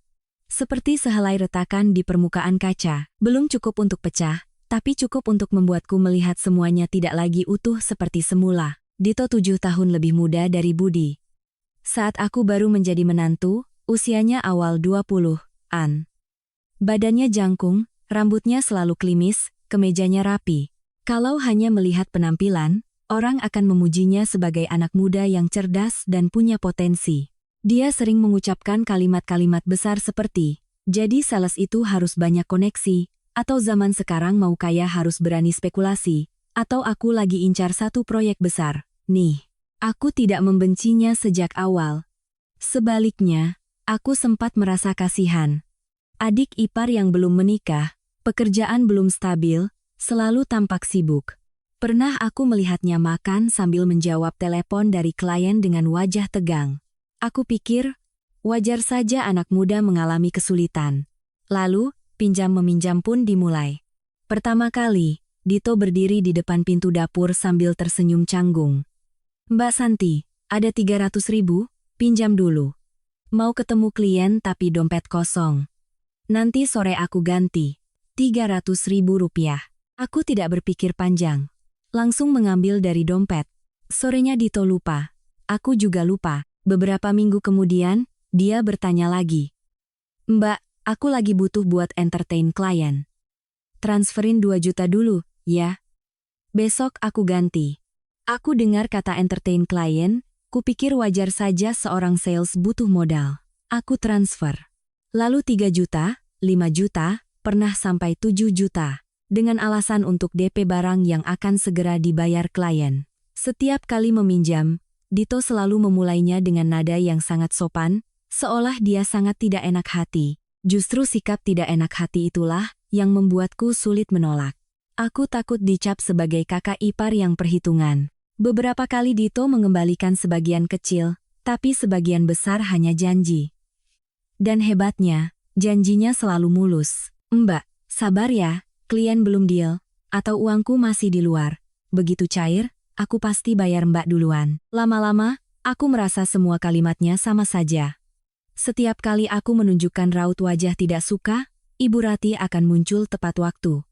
Seperti sehelai retakan di permukaan kaca, belum cukup untuk pecah, tapi cukup untuk membuatku melihat semuanya tidak lagi utuh seperti semula. Dito 7 tahun lebih muda dari Budi. Saat aku baru menjadi menantu, usianya awal 20-an. Badannya jangkung, rambutnya selalu klimis, kemejanya rapi. Kalau hanya melihat penampilan, orang akan memujinya sebagai anak muda yang cerdas dan punya potensi. Dia sering mengucapkan kalimat-kalimat besar seperti, jadi sales itu harus banyak koneksi, atau zaman sekarang mau kaya harus berani spekulasi, atau aku lagi incar satu proyek besar. Nih, aku tidak membencinya sejak awal. Sebaliknya, aku sempat merasa kasihan. Adik ipar yang belum menikah, pekerjaan belum stabil, selalu tampak sibuk. Pernah aku melihatnya makan sambil menjawab telepon dari klien dengan wajah tegang. Aku pikir, wajar saja anak muda mengalami kesulitan. Lalu, pinjam-meminjam pun dimulai. Pertama kali, Dito berdiri di depan pintu dapur sambil tersenyum canggung. Mbak Santi, ada 300.000, pinjam dulu. Mau ketemu klien tapi dompet kosong. Nanti sore aku ganti. 300.000 rupiah. Aku tidak berpikir panjang. Langsung mengambil dari dompet. Sorenya Dito lupa. Aku juga lupa. Beberapa minggu kemudian, dia bertanya lagi. Mbak, aku lagi butuh buat entertain klien. Transferin 2 juta dulu, ya. Besok aku ganti. Aku dengar kata entertain klien, kupikir wajar saja seorang sales butuh modal. Aku transfer. Lalu 3 juta, 5 juta, pernah sampai 7 juta. Dengan alasan untuk DP barang yang akan segera dibayar klien. Setiap kali meminjam, Dito selalu memulainya dengan nada yang sangat sopan, seolah dia sangat tidak enak hati. Justru sikap tidak enak hati itulah yang membuatku sulit menolak. Aku takut dicap sebagai kakak ipar yang perhitungan. Beberapa kali Dito mengembalikan sebagian kecil, tapi sebagian besar hanya janji. Dan hebatnya, janjinya selalu mulus. Mbak, sabar ya. Klien belum deal, atau uangku masih di luar. Begitu cair, aku pasti bayar Mbak duluan. Lama-lama, aku merasa semua kalimatnya sama saja. Setiap kali aku menunjukkan raut wajah tidak suka, Ibu Ratih akan muncul tepat waktu.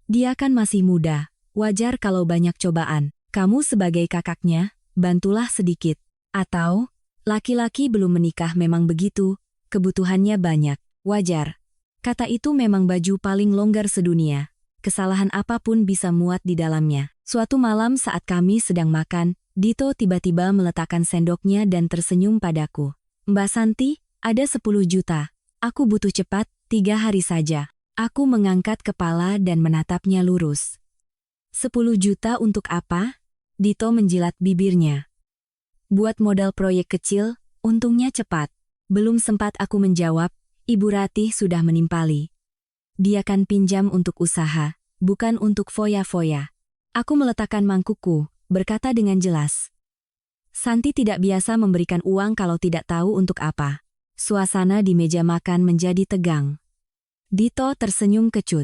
Dia kan masih muda, wajar kalau banyak cobaan. Kamu sebagai kakaknya, bantulah sedikit. Atau, laki-laki belum menikah memang begitu, kebutuhannya banyak, wajar. Kata itu memang baju paling longgar sedunia. Kesalahan apapun bisa muat di dalamnya. Suatu malam saat kami sedang makan, Dito tiba-tiba meletakkan sendoknya dan tersenyum padaku. Mbak Santi, ada 10 juta. Aku butuh cepat, 3 hari saja. Aku mengangkat kepala dan menatapnya lurus. 10 juta untuk apa? Dito menjilat bibirnya. Buat modal proyek kecil, untungnya cepat. Belum sempat aku menjawab, Ibu Ratih sudah menimpali. Dia kan pinjam untuk usaha, bukan untuk foya-foya. Aku meletakkan mangkukku, berkata dengan jelas. Santi tidak biasa memberikan uang kalau tidak tahu untuk apa. Suasana di meja makan menjadi tegang. Dito tersenyum kecut.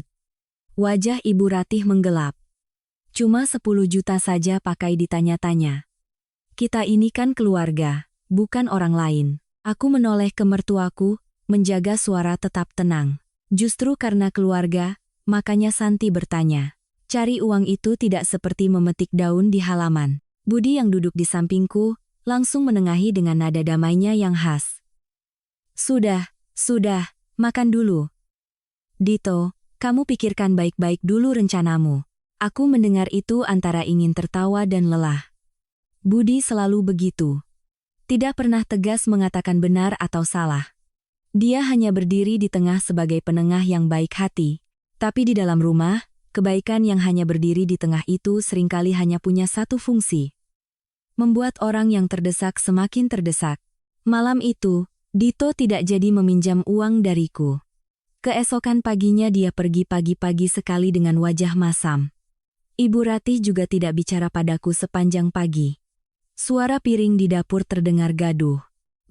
Wajah Ibu Ratih menggelap. Cuma 10 juta saja pakai ditanya-tanya. Kita ini kan keluarga, bukan orang lain. Aku menoleh ke mertuaku, menjaga suara tetap tenang. Justru karena keluarga, makanya Santi bertanya. Cari uang itu tidak seperti memetik daun di halaman. Budi yang duduk di sampingku, langsung menengahi dengan nada damainya yang khas. Sudah, makan dulu. Dito, kamu pikirkan baik-baik dulu rencanamu. Aku mendengar itu antara ingin tertawa dan lelah. Budi selalu begitu. Tidak pernah tegas mengatakan benar atau salah. Dia hanya berdiri di tengah sebagai penengah yang baik hati. Tapi di dalam rumah, kebaikan yang hanya berdiri di tengah itu seringkali hanya punya satu fungsi. Membuat orang yang terdesak semakin terdesak. Malam itu, Dito tidak jadi meminjam uang dariku. Keesokan paginya dia pergi pagi-pagi sekali dengan wajah masam. Ibu Ratih juga tidak bicara padaku sepanjang pagi. Suara piring di dapur terdengar gaduh.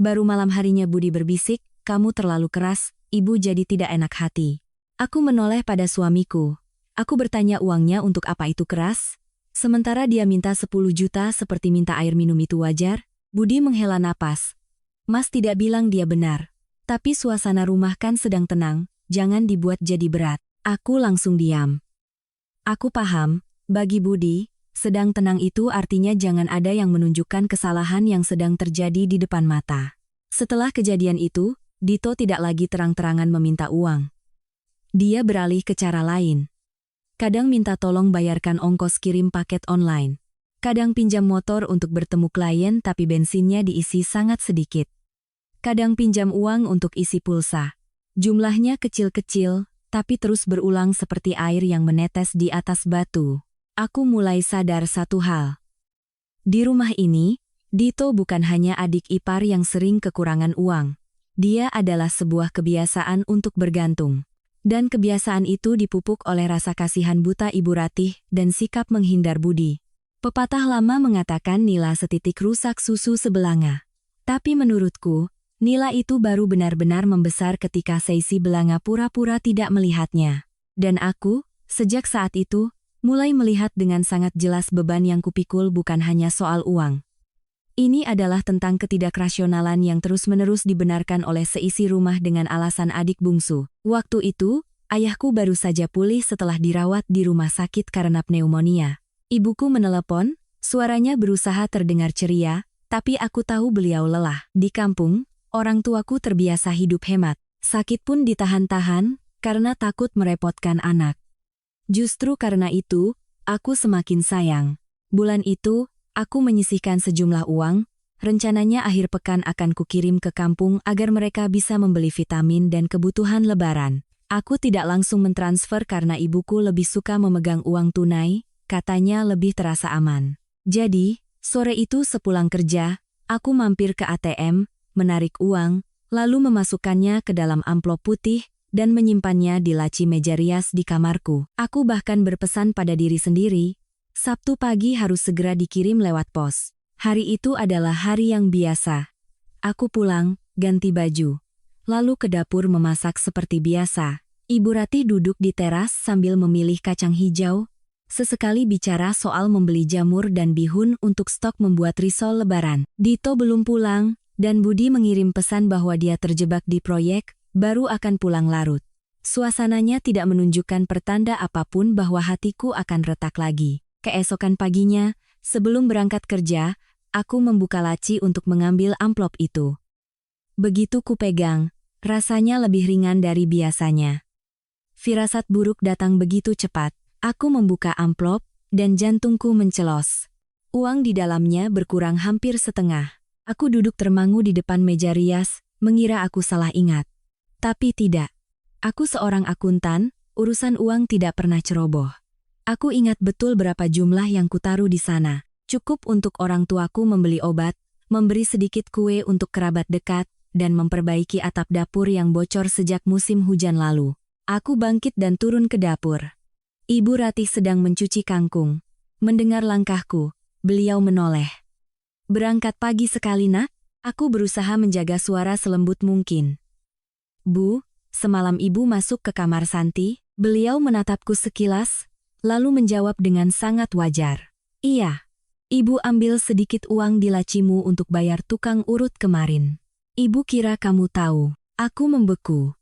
Baru malam harinya Budi berbisik, kamu terlalu keras, ibu jadi tidak enak hati. Aku menoleh pada suamiku. Aku bertanya uangnya untuk apa itu keras? Sementara dia minta 10 juta seperti minta air minum itu wajar? Budi menghela napas. Mas tidak bilang dia benar. Tapi suasana rumah kan sedang tenang, jangan dibuat jadi berat. Aku langsung diam. Aku paham, bagi Budi, sedang tenang itu artinya jangan ada yang menunjukkan kesalahan yang sedang terjadi di depan mata. Setelah kejadian itu, Dito tidak lagi terang-terangan meminta uang. Dia beralih ke cara lain. Kadang minta tolong bayarkan ongkos kirim paket online. Kadang pinjam motor untuk bertemu klien tapi bensinnya diisi sangat sedikit. Kadang pinjam uang untuk isi pulsa. Jumlahnya kecil-kecil, tapi terus berulang seperti air yang menetes di atas batu. Aku mulai sadar satu hal. Di rumah ini, Dito bukan hanya adik ipar yang sering kekurangan uang. Dia adalah sebuah kebiasaan untuk bergantung. Dan kebiasaan itu dipupuk oleh rasa kasihan buta Ibu Ratih dan sikap menghindar Budi. Pepatah lama mengatakan nila setitik rusak susu sebelanga. Tapi menurutku, nila itu baru benar-benar membesar ketika seisi belanga pura-pura tidak melihatnya. Dan aku, sejak saat itu, mulai melihat dengan sangat jelas beban yang kupikul bukan hanya soal uang. Ini adalah tentang ketidakrasionalan yang terus-menerus dibenarkan oleh seisi rumah dengan alasan adik bungsu. Waktu itu, ayahku baru saja pulih setelah dirawat di rumah sakit karena pneumonia. Ibuku menelepon, suaranya berusaha terdengar ceria, tapi aku tahu beliau lelah. Di kampung, orang tuaku terbiasa hidup hemat. Sakit pun ditahan-tahan, karena takut merepotkan anak. Justru karena itu, aku semakin sayang. Bulan itu, aku menyisihkan sejumlah uang, rencananya akhir pekan akan kukirim ke kampung agar mereka bisa membeli vitamin dan kebutuhan lebaran. Aku tidak langsung mentransfer karena ibuku lebih suka memegang uang tunai, katanya lebih terasa aman. Jadi, sore itu sepulang kerja, aku mampir ke ATM, menarik uang, lalu memasukkannya ke dalam amplop putih, dan menyimpannya di laci meja rias di kamarku. Aku bahkan berpesan pada diri sendiri, Sabtu pagi harus segera dikirim lewat pos. Hari itu adalah hari yang biasa. Aku pulang, ganti baju. Lalu ke dapur memasak seperti biasa. Ibu Ratih duduk di teras sambil memilih kacang hijau. Sesekali bicara soal membeli jamur dan bihun untuk stok membuat risol lebaran. Dito belum pulang, Dan Budi mengirim pesan bahwa dia terjebak di proyek, baru akan pulang larut. Suasananya tidak menunjukkan pertanda apapun bahwa hatiku akan retak lagi. Keesokan paginya, sebelum berangkat kerja, aku membuka laci untuk mengambil amplop itu. Begitu kupegang, rasanya lebih ringan dari biasanya. Firasat buruk datang begitu cepat. Aku membuka amplop, dan jantungku mencelos. Uang di dalamnya berkurang hampir setengah. Aku duduk termangu di depan meja rias, mengira aku salah ingat. Tapi tidak. Aku seorang akuntan, urusan uang tidak pernah ceroboh. Aku ingat betul berapa jumlah yang kutaruh di sana. Cukup untuk orang tuaku membeli obat, memberi sedikit kue untuk kerabat dekat, dan memperbaiki atap dapur yang bocor sejak musim hujan lalu. Aku bangkit dan turun ke dapur. Ibu Ratih sedang mencuci kangkung. Mendengar langkahku, beliau menoleh. "Berangkat pagi sekali, Nak?" Aku berusaha menjaga suara selembut mungkin. "Bu, semalam Ibu masuk ke kamar Santi?" Beliau menatapku sekilas, lalu menjawab dengan sangat wajar. "Iya. Ibu ambil sedikit uang di lacimu untuk bayar tukang urut kemarin. Ibu kira kamu tahu." Aku membeku.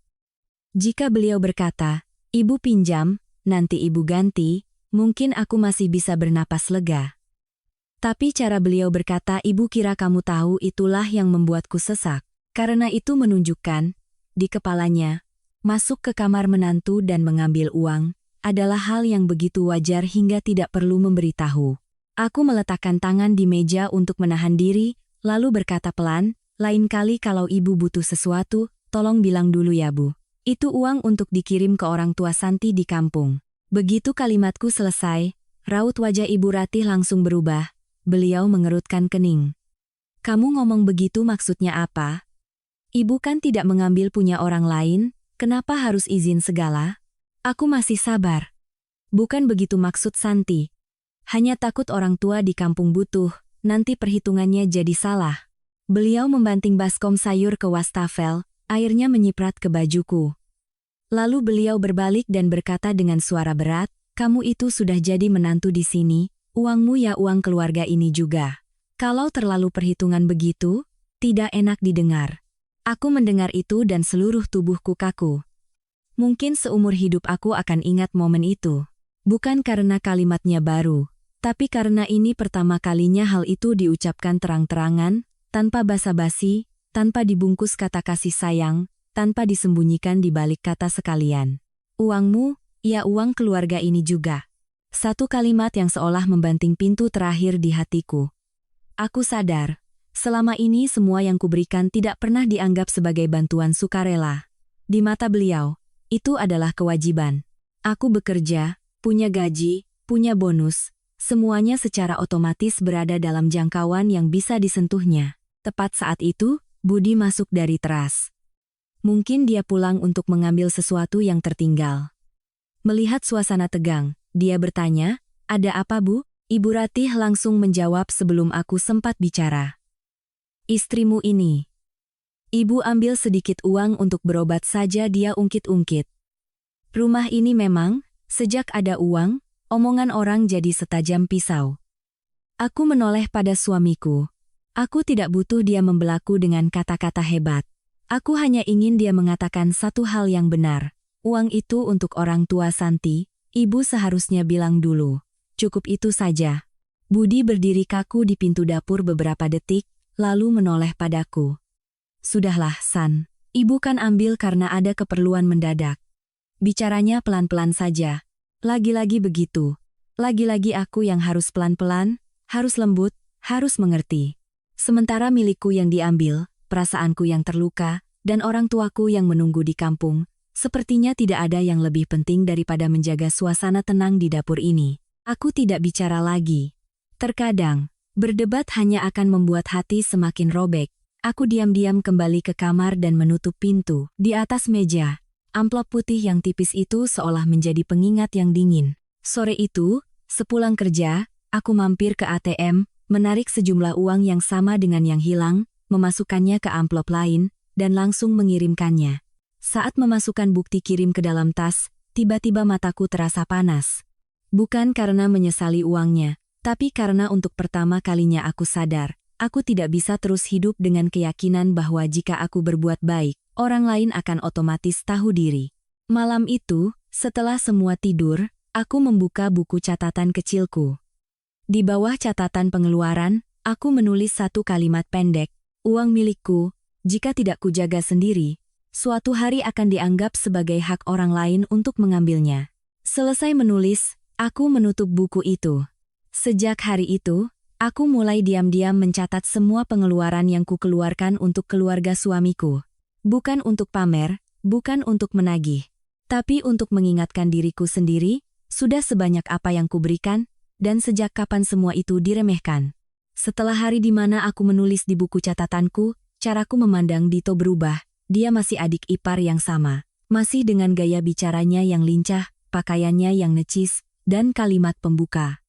Jika beliau berkata, "Ibu pinjam, nanti Ibu ganti," mungkin aku masih bisa bernapas lega. Tapi cara beliau berkata, "Ibu kira kamu tahu," itulah yang membuatku sesak. Karena itu menunjukkan, di kepalanya, masuk ke kamar menantu dan mengambil uang, adalah hal yang begitu wajar hingga tidak perlu memberitahu. Aku meletakkan tangan di meja untuk menahan diri, lalu berkata pelan, "Lain kali kalau Ibu butuh sesuatu, tolong bilang dulu ya Bu. Itu uang untuk dikirim ke orang tua Santi di kampung." Begitu kalimatku selesai, raut wajah Ibu Ratih langsung berubah. Beliau mengerutkan kening. "Kamu ngomong begitu maksudnya apa? Ibu kan tidak mengambil punya orang lain, kenapa harus izin segala?" Aku masih sabar. "Bukan begitu maksud Santi. Hanya takut orang tua di kampung butuh, nanti perhitungannya jadi salah." Beliau membanting baskom sayur ke wastafel, airnya menyiprat ke bajuku. Lalu beliau berbalik dan berkata dengan suara berat, "Kamu itu sudah jadi menantu di sini. Uangmu ya uang keluarga ini juga. Kalau terlalu perhitungan begitu, tidak enak didengar." Aku mendengar itu dan seluruh tubuhku kaku. Mungkin seumur hidup aku akan ingat momen itu. Bukan karena kalimatnya baru, tapi karena ini pertama kalinya hal itu diucapkan terang-terangan, tanpa basa-basi, tanpa dibungkus kata kasih sayang, tanpa disembunyikan di balik kata sekalian. "Uangmu, ya uang keluarga ini juga." Satu kalimat yang seolah membanting pintu terakhir di hatiku. Aku sadar, selama ini semua yang kuberikan tidak pernah dianggap sebagai bantuan sukarela. Di mata beliau, itu adalah kewajiban. Aku bekerja, punya gaji, punya bonus, semuanya secara otomatis berada dalam jangkauan yang bisa disentuhnya. Tepat saat itu, Budi masuk dari teras. Mungkin dia pulang untuk mengambil sesuatu yang tertinggal. Melihat suasana tegang, dia bertanya, "Ada apa, Bu?" Ibu Ratih langsung menjawab sebelum aku sempat bicara. "Istrimu ini." Ibu ambil sedikit uang untuk berobat saja, dia ungkit-ungkit. "Rumah ini memang, sejak ada uang, omongan orang jadi setajam pisau." Aku menoleh pada suamiku. Aku tidak butuh dia membelaku dengan kata-kata hebat. Aku hanya ingin dia mengatakan satu hal yang benar. Uang itu untuk orang tua Santi. Ibu seharusnya bilang dulu. Cukup itu saja. Budi berdiri kaku di pintu dapur beberapa detik, lalu menoleh padaku. "Sudahlah, San. Ibu kan ambil karena ada keperluan mendadak." Bicaranya pelan-pelan saja. Lagi-lagi begitu. Lagi-lagi aku yang harus pelan-pelan, harus lembut, harus mengerti. Sementara milikku yang diambil, perasaanku yang terluka, dan orang tuaku yang menunggu di kampung, sepertinya tidak ada yang lebih penting daripada menjaga suasana tenang di dapur ini. Aku tidak bicara lagi. Terkadang, berdebat hanya akan membuat hati semakin robek. Aku diam-diam kembali ke kamar dan menutup pintu. Di atas meja, amplop putih yang tipis itu seolah menjadi pengingat yang dingin. Sore itu, sepulang kerja, aku mampir ke ATM, menarik sejumlah uang yang sama dengan yang hilang, memasukkannya ke amplop lain, dan langsung mengirimkannya. Saat memasukkan bukti kirim ke dalam tas, tiba-tiba mataku terasa panas. Bukan karena menyesali uangnya, tapi karena untuk pertama kalinya aku sadar, aku tidak bisa terus hidup dengan keyakinan bahwa jika aku berbuat baik, orang lain akan otomatis tahu diri. Malam itu, setelah semua tidur, aku membuka buku catatan kecilku. Di bawah catatan pengeluaran, aku menulis satu kalimat pendek, uang milikku, jika tidak kujaga sendiri, suatu hari akan dianggap sebagai hak orang lain untuk mengambilnya. Selesai menulis, aku menutup buku itu. Sejak hari itu, aku mulai diam-diam mencatat semua pengeluaran yang kukeluarkan untuk keluarga suamiku. Bukan untuk pamer, bukan untuk menagih, tapi untuk mengingatkan diriku sendiri, sudah sebanyak apa yang kuberikan, dan sejak kapan semua itu diremehkan. Setelah hari di mana aku menulis di buku catatanku, caraku memandang Dito berubah. Dia masih adik ipar yang sama, masih dengan gaya bicaranya yang lincah, pakaiannya yang necis, dan kalimat pembuka.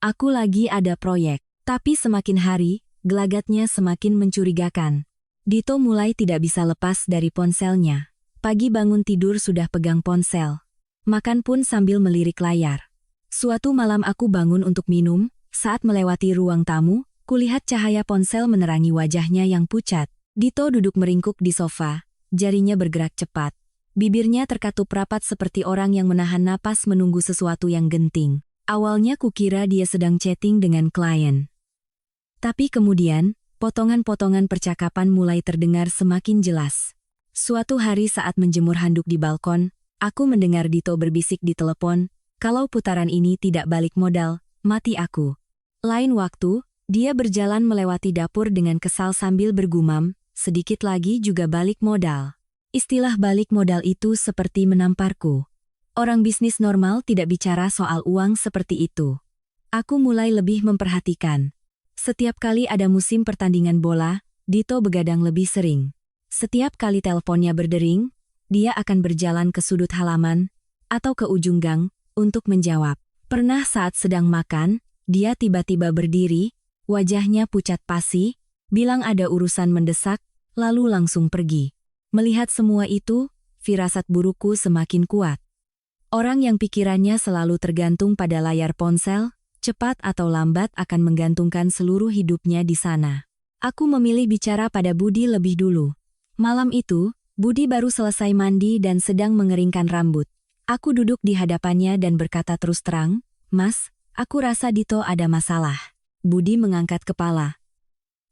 Aku lagi ada proyek, tapi semakin hari, gelagatnya semakin mencurigakan. Dito mulai tidak bisa lepas dari ponselnya. Pagi bangun tidur sudah pegang ponsel. Makan pun sambil melirik layar. Suatu malam aku bangun untuk minum, saat melewati ruang tamu, kulihat cahaya ponsel menerangi wajahnya yang pucat. Dito duduk meringkuk di sofa, jarinya bergerak cepat. Bibirnya terkatup rapat seperti orang yang menahan napas menunggu sesuatu yang genting. Awalnya kukira dia sedang chatting dengan klien. Tapi kemudian, potongan-potongan percakapan mulai terdengar semakin jelas. Suatu hari saat menjemur handuk di balkon, aku mendengar Dito berbisik di telepon, kalau putaran ini tidak balik modal, mati aku. Lain waktu, dia berjalan melewati dapur dengan kesal sambil bergumam, sedikit lagi juga balik modal. Istilah balik modal itu seperti menamparku. Orang bisnis normal tidak bicara soal uang seperti itu. Aku mulai lebih memperhatikan. Setiap kali ada musim pertandingan bola, Dito begadang lebih sering. Setiap kali teleponnya berdering, dia akan berjalan ke sudut halaman atau ke ujung gang untuk menjawab. Pernah saat sedang makan, dia tiba-tiba berdiri, wajahnya pucat pasi, bilang ada urusan mendesak, lalu langsung pergi. Melihat semua itu, firasat burukku semakin kuat. Orang yang pikirannya selalu tergantung pada layar ponsel, cepat atau lambat akan menggantungkan seluruh hidupnya di sana. Aku memilih bicara pada Budi lebih dulu. Malam itu, Budi baru selesai mandi dan sedang mengeringkan rambut. Aku duduk di hadapannya dan berkata terus terang, "Mas, aku rasa Dito ada masalah." Budi mengangkat kepala.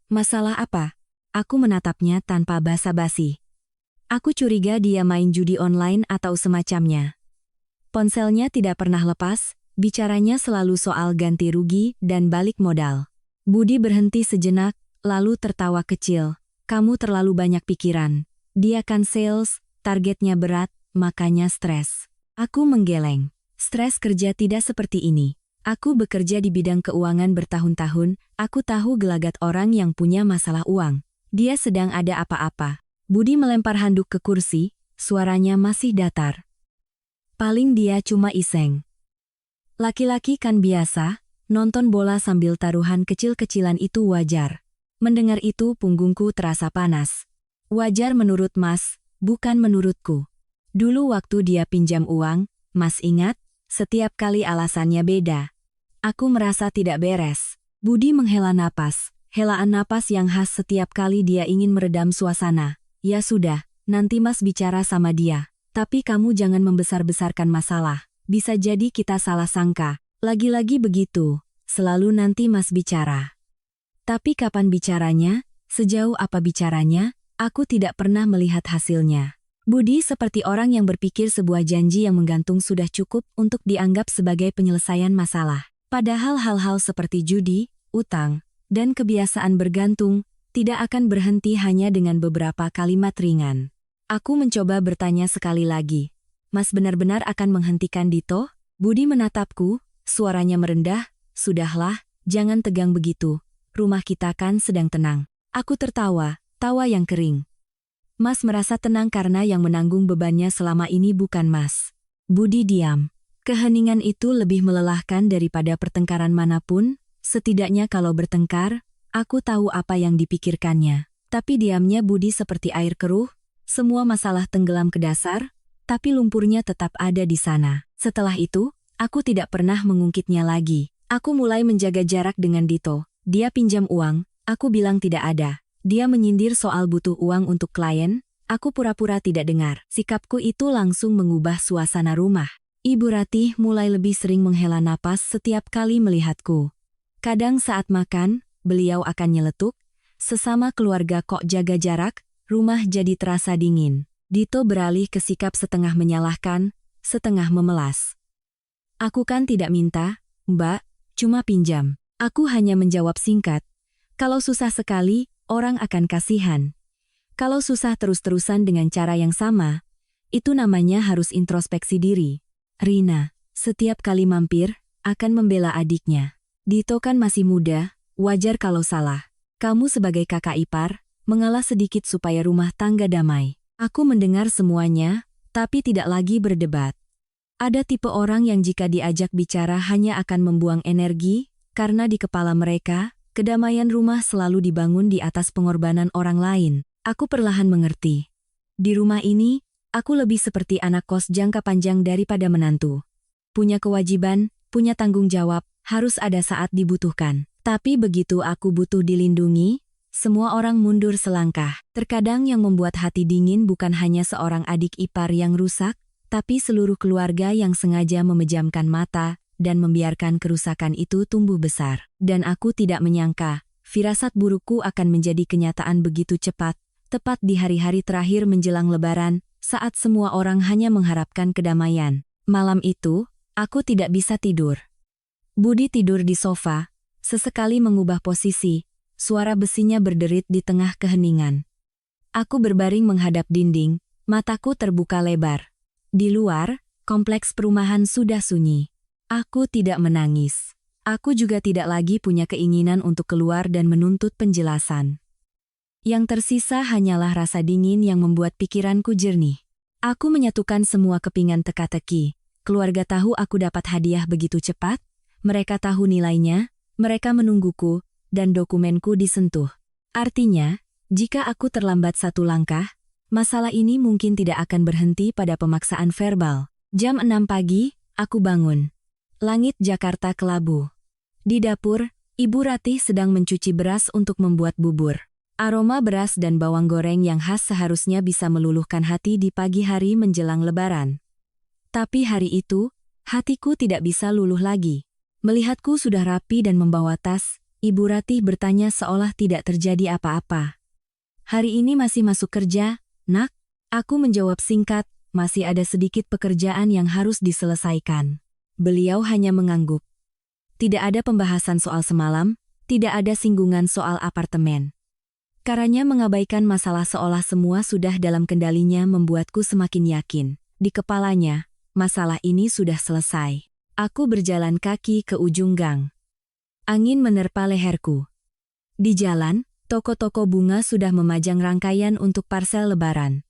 "Masalah apa?" Aku menatapnya tanpa basa-basi. Aku curiga dia main judi online atau semacamnya. Ponselnya tidak pernah lepas, bicaranya selalu soal ganti rugi dan balik modal. Budi berhenti sejenak, lalu tertawa kecil. "Kamu terlalu banyak pikiran. Dia kan sales, targetnya berat, makanya stres." Aku menggeleng. Stres kerja tidak seperti ini. Aku bekerja di bidang keuangan bertahun-tahun, aku tahu gelagat orang yang punya masalah uang. Dia sedang ada apa-apa. Budi melempar handuk ke kursi, suaranya masih datar. "Paling dia cuma iseng. Laki-laki kan biasa, nonton bola sambil taruhan kecil-kecilan itu wajar." Mendengar itu punggungku terasa panas. Wajar menurut Mas, bukan menurutku. Dulu waktu dia pinjam uang, Mas ingat, setiap kali alasannya beda. Aku merasa tidak beres. Budi menghela napas, helaan napas yang khas setiap kali dia ingin meredam suasana. "Ya sudah, nanti Mas bicara sama dia. Tapi kamu jangan membesar-besarkan masalah. Bisa jadi kita salah sangka. Lagi-lagi begitu, selalu nanti Mas bicara." Tapi kapan bicaranya, sejauh apa bicaranya, aku tidak pernah melihat hasilnya. Budi seperti orang yang berpikir sebuah janji yang menggantung sudah cukup untuk dianggap sebagai penyelesaian masalah. Padahal hal-hal seperti judi, utang, dan kebiasaan bergantung tidak akan berhenti hanya dengan beberapa kalimat ringan. Aku mencoba bertanya sekali lagi. "Mas benar-benar akan menghentikan Dito?" Budi menatapku, suaranya merendah. "Sudahlah, jangan tegang begitu. Rumah kita kan sedang tenang." Aku tertawa, tawa yang kering. "Mas merasa tenang karena yang menanggung bebannya selama ini bukan Mas." Budi diam. Keheningan itu lebih melelahkan daripada pertengkaran manapun, setidaknya kalau bertengkar, aku tahu apa yang dipikirkannya. Tapi diamnya Budi seperti air keruh, semua masalah tenggelam ke dasar, tapi lumpurnya tetap ada di sana. Setelah itu, aku tidak pernah mengungkitnya lagi. Aku mulai menjaga jarak dengan Dito. Dia pinjam uang, Aku bilang tidak ada. Dia menyindir soal butuh uang untuk klien, aku pura-pura tidak dengar. Sikapku itu langsung mengubah suasana rumah. Ibu Ratih mulai lebih sering menghela napas setiap kali melihatku. Kadang saat makan, beliau akan nyeletuk, "Sesama keluarga kok jaga jarak," rumah jadi terasa dingin. Dito beralih ke sikap setengah menyalahkan, setengah memelas. "Aku kan tidak minta, Mbak, cuma pinjam." Aku hanya menjawab singkat, "Kalau susah sekali, orang akan kasihan. Kalau susah terus-terusan dengan cara yang sama, itu namanya harus introspeksi diri." Rina, setiap kali mampir, akan membela adiknya. "Dito kan masih muda, wajar kalau salah. Kamu sebagai kakak ipar, mengalah sedikit supaya rumah tangga damai." Aku mendengar semuanya, tapi tidak lagi berdebat. Ada tipe orang yang jika diajak bicara hanya akan membuang energi, karena di kepala mereka, kedamaian rumah selalu dibangun di atas pengorbanan orang lain. Aku perlahan mengerti. Di rumah ini, aku lebih seperti anak kos jangka panjang daripada menantu. Punya kewajiban, punya tanggung jawab, harus ada saat dibutuhkan. Tapi begitu aku butuh dilindungi, semua orang mundur selangkah. Terkadang yang membuat hati dingin bukan hanya seorang adik ipar yang rusak, tapi seluruh keluarga yang sengaja memejamkan mata dan membiarkan kerusakan itu tumbuh besar. Dan aku tidak menyangka, firasat burukku akan menjadi kenyataan begitu cepat, tepat di hari-hari terakhir menjelang Lebaran, saat semua orang hanya mengharapkan kedamaian. Malam itu, aku tidak bisa tidur. Budi tidur di sofa, sesekali mengubah posisi, suara besinya berderit di tengah keheningan. Aku berbaring menghadap dinding, mataku terbuka lebar. Di luar, kompleks perumahan sudah sunyi. Aku tidak menangis. Aku juga tidak lagi punya keinginan untuk keluar dan menuntut penjelasan. Yang tersisa hanyalah rasa dingin yang membuat pikiranku jernih. Aku menyatukan semua kepingan teka-teki. Keluarga tahu aku dapat hadiah begitu cepat, mereka tahu nilainya, mereka menungguku, dan dokumenku disentuh. Artinya, jika aku terlambat satu langkah, masalah ini mungkin tidak akan berhenti pada pemaksaan verbal. Jam 6 pagi, aku bangun. Langit Jakarta kelabu. Di dapur, Ibu Ratih sedang mencuci beras untuk membuat bubur. Aroma beras dan bawang goreng yang khas seharusnya bisa meluluhkan hati di pagi hari menjelang Lebaran. Tapi hari itu, hatiku tidak bisa luluh lagi. Melihatku sudah rapi dan membawa tas, Ibu Ratih bertanya seolah tidak terjadi apa-apa. "Hari ini masih masuk kerja, Nak?" Aku menjawab singkat, "Masih ada sedikit pekerjaan yang harus diselesaikan." Beliau hanya mengangguk. Tidak ada pembahasan soal semalam, tidak ada singgungan soal apartemen. Karanya mengabaikan masalah seolah semua sudah dalam kendalinya membuatku semakin yakin. Di kepalanya, masalah ini sudah selesai. Aku berjalan kaki ke ujung gang. Angin menerpa leherku. Di jalan, toko-toko bunga sudah memajang rangkaian untuk parsel Lebaran.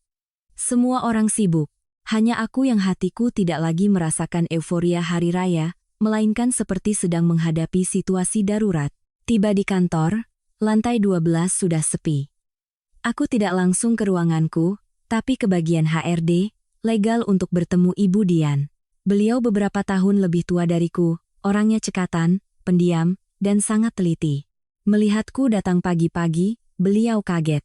Semua orang sibuk. Hanya aku yang hatiku tidak lagi merasakan euforia hari raya, melainkan seperti sedang menghadapi situasi darurat. Tiba di kantor, lantai 12 sudah sepi. Aku tidak langsung ke ruanganku, tapi ke bagian HRD, legal untuk bertemu Ibu Dian. Beliau beberapa tahun lebih tua dariku, orangnya cekatan, pendiam, dan sangat teliti. Melihatku datang pagi-pagi, beliau kaget.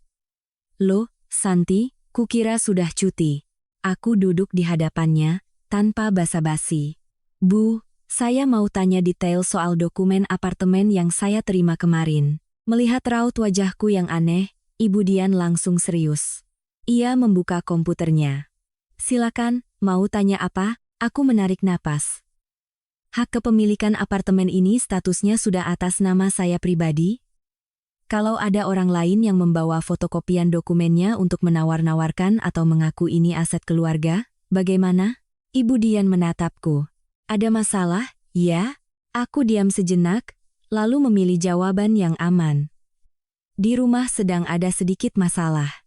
"Loh, Santi, kukira sudah cuti." Aku duduk di hadapannya, tanpa basa-basi. "Bu, saya mau tanya detail soal dokumen apartemen yang saya terima kemarin." Melihat raut wajahku yang aneh, Ibu Dian langsung serius. Ia membuka komputernya. "Silakan, mau tanya apa?" Aku menarik napas. "Hak kepemilikan apartemen ini statusnya sudah atas nama saya pribadi? Kalau ada orang lain yang membawa fotokopian dokumennya untuk menawar-nawarkan atau mengaku ini aset keluarga, bagaimana?" Ibu Dian menatapku. "Ada masalah, ya?" Aku diam sejenak, lalu memilih jawaban yang aman. "Di rumah sedang ada sedikit masalah.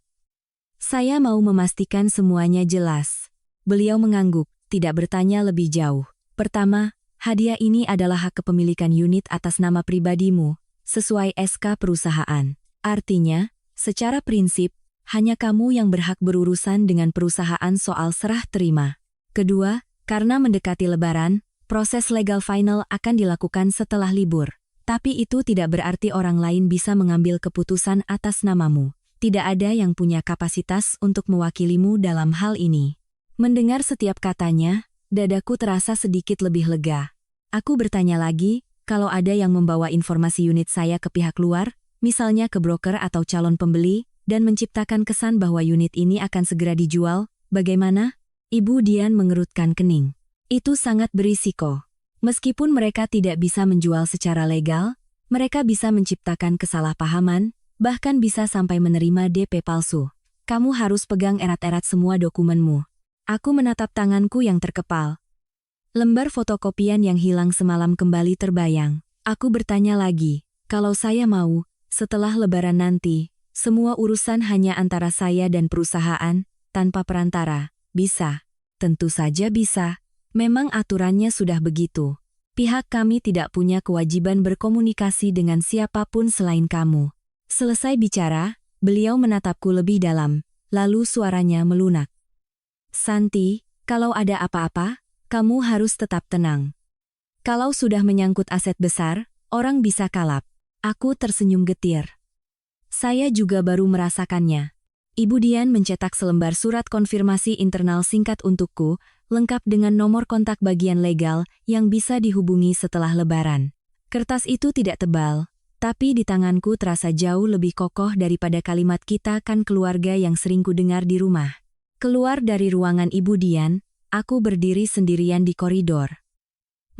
Saya mau memastikan semuanya jelas." Beliau mengangguk, tidak bertanya lebih jauh. "Pertama, hadiah ini adalah hak kepemilikan unit atas nama pribadimu, sesuai SK perusahaan. Artinya, secara prinsip, hanya kamu yang berhak berurusan dengan perusahaan soal serah terima. Kedua, karena mendekati Lebaran, proses legal final akan dilakukan setelah libur. Tapi itu tidak berarti orang lain bisa mengambil keputusan atas namamu. Tidak ada yang punya kapasitas untuk mewakilimu dalam hal ini. Mendengar setiap katanya, dadaku terasa sedikit lebih lega. Aku bertanya lagi, kalau ada yang membawa informasi unit saya ke pihak luar, misalnya ke broker atau calon pembeli, dan menciptakan kesan bahwa unit ini akan segera dijual, bagaimana? Ibu Dian mengerutkan kening. Itu sangat berisiko. Meskipun mereka tidak bisa menjual secara legal, mereka bisa menciptakan kesalahpahaman, bahkan bisa sampai menerima DP palsu. Kamu harus pegang erat-erat semua dokumenmu. Aku menatap tanganku yang terkepal. Lembar fotokopian yang hilang semalam kembali terbayang. Aku bertanya lagi, kalau saya mau, setelah Lebaran nanti, semua urusan hanya antara saya dan perusahaan, tanpa perantara, bisa. Tentu saja bisa. Memang aturannya sudah begitu. Pihak kami tidak punya kewajiban berkomunikasi dengan siapapun selain kamu. Selesai bicara, beliau menatapku lebih dalam, lalu suaranya melunak. Santi, kalau ada apa-apa, kamu harus tetap tenang. Kalau sudah menyangkut aset besar, orang bisa kalap. Aku tersenyum getir. Saya juga baru merasakannya. Ibu Dian mencetak selembar surat konfirmasi internal singkat untukku, lengkap dengan nomor kontak bagian legal yang bisa dihubungi setelah Lebaran. Kertas itu tidak tebal, tapi di tanganku terasa jauh lebih kokoh daripada kalimat kita kan keluarga yang sering ku dengar di rumah. Keluar dari ruangan Ibu Dian, aku berdiri sendirian di koridor.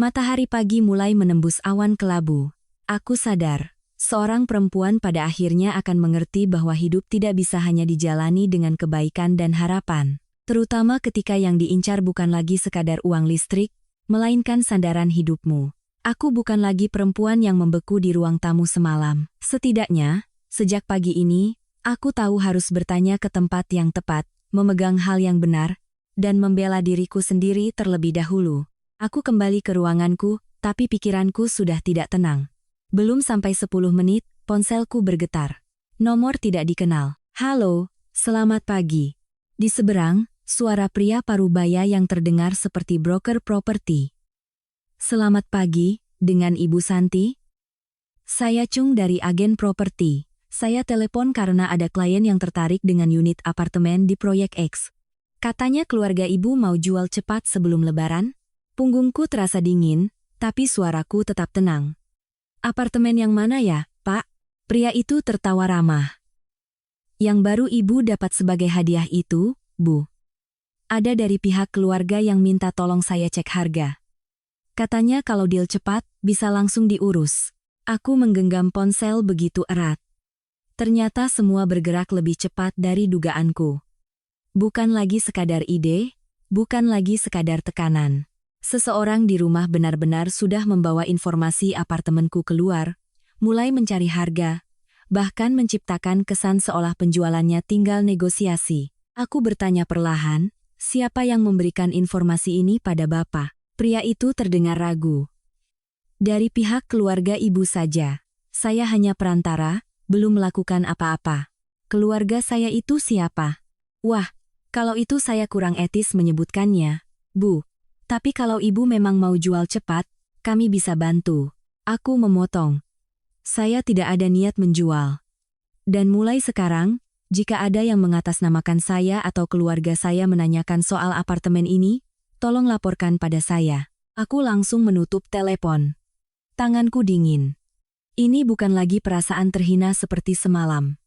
Matahari pagi mulai menembus awan kelabu. Aku sadar, seorang perempuan pada akhirnya akan mengerti bahwa hidup tidak bisa hanya dijalani dengan kebaikan dan harapan. Terutama ketika yang diincar bukan lagi sekadar uang listrik, melainkan sandaran hidupmu. Aku bukan lagi perempuan yang membeku di ruang tamu semalam. Setidaknya, sejak pagi ini, aku tahu harus bertanya ke tempat yang tepat, memegang hal yang benar, dan membela diriku sendiri terlebih dahulu. Aku kembali ke ruanganku, tapi pikiranku sudah tidak tenang. Belum sampai 10 menit, ponselku bergetar. Nomor tidak dikenal. Halo, selamat pagi. Di seberang, suara pria parubaya yang terdengar seperti broker properti. Selamat pagi, dengan Ibu Santi? Saya Chung dari agen properti. Saya telepon karena ada klien yang tertarik dengan unit apartemen di Proyek X. Katanya keluarga ibu mau jual cepat sebelum Lebaran. Punggungku terasa dingin, tapi suaraku tetap tenang. Apartemen yang mana ya, Pak? Pria itu tertawa ramah. Yang baru ibu dapat sebagai hadiah itu, Bu. Ada dari pihak keluarga yang minta tolong saya cek harga. Katanya kalau deal cepat, bisa langsung diurus. Aku menggenggam ponsel begitu erat. Ternyata semua bergerak lebih cepat dari dugaanku. Bukan lagi sekadar ide, bukan lagi sekadar tekanan. Seseorang di rumah benar-benar sudah membawa informasi apartemenku keluar, mulai mencari harga, bahkan menciptakan kesan seolah penjualannya tinggal negosiasi. Aku bertanya perlahan, siapa yang memberikan informasi ini pada Bapak? Pria itu terdengar ragu. Dari pihak keluarga ibu saja. Saya hanya perantara, belum melakukan apa-apa. Keluarga saya itu siapa? Wah, kalau itu saya kurang etis menyebutkannya, Bu. Tapi kalau ibu memang mau jual cepat, kami bisa bantu. Aku memotong. Saya tidak ada niat menjual. Dan mulai sekarang, jika ada yang mengatasnamakan saya atau keluarga saya menanyakan soal apartemen ini, tolong laporkan pada saya. Aku langsung menutup telepon. Tanganku dingin. Ini bukan lagi perasaan terhina seperti semalam.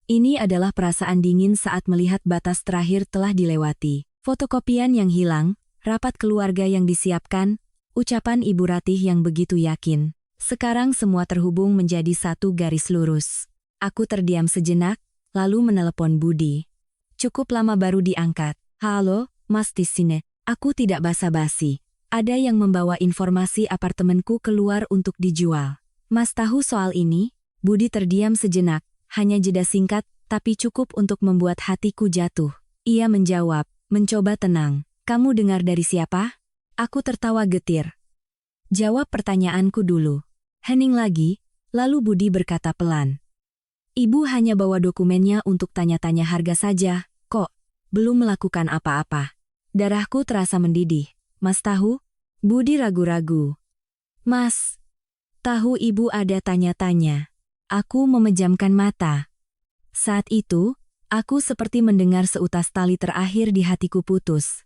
Ini adalah perasaan dingin saat melihat batas terakhir telah dilewati. Fotokopian yang hilang, rapat keluarga yang disiapkan, ucapan Ibu Ratih yang begitu yakin. Sekarang semua terhubung menjadi satu garis lurus. Aku terdiam sejenak, lalu menelepon Budi. Cukup lama baru diangkat. Halo, Mas di sini. Aku tidak basa-basi. Ada yang membawa informasi apartemenku keluar untuk dijual. Mas tahu soal ini? Budi terdiam sejenak, hanya jeda singkat, tapi cukup untuk membuat hatiku jatuh. Ia menjawab, mencoba tenang. Kamu dengar dari siapa? Aku tertawa getir. Jawab pertanyaanku dulu. Hening lagi, lalu Budi berkata pelan. Ibu hanya bawa dokumennya untuk tanya-tanya harga saja, kok. Belum melakukan apa-apa. Darahku terasa mendidih. Mas tahu? Budi ragu-ragu. Mas, Tahu ibu ada tanya-tanya. Aku memejamkan mata. Saat itu, aku seperti mendengar seutas tali terakhir di hatiku putus.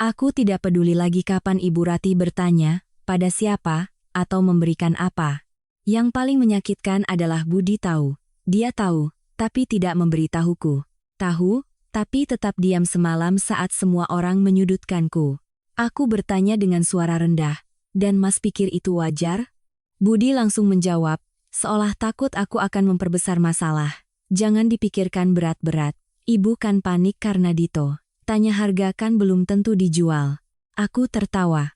Aku tidak peduli lagi kapan Ibu Rati bertanya, pada siapa, atau memberikan apa. Yang paling menyakitkan adalah Budi tahu. Dia tahu, tapi tidak memberitahuku. Tahu, tapi tetap diam semalam saat semua orang menyudutkanku. Aku bertanya dengan suara rendah, dan Mas pikir itu wajar? Budi langsung menjawab, seolah takut aku akan memperbesar masalah. Jangan dipikirkan berat-berat. Ibu kan panik karena Dito. Tanya harga kan belum tentu dijual. Aku tertawa.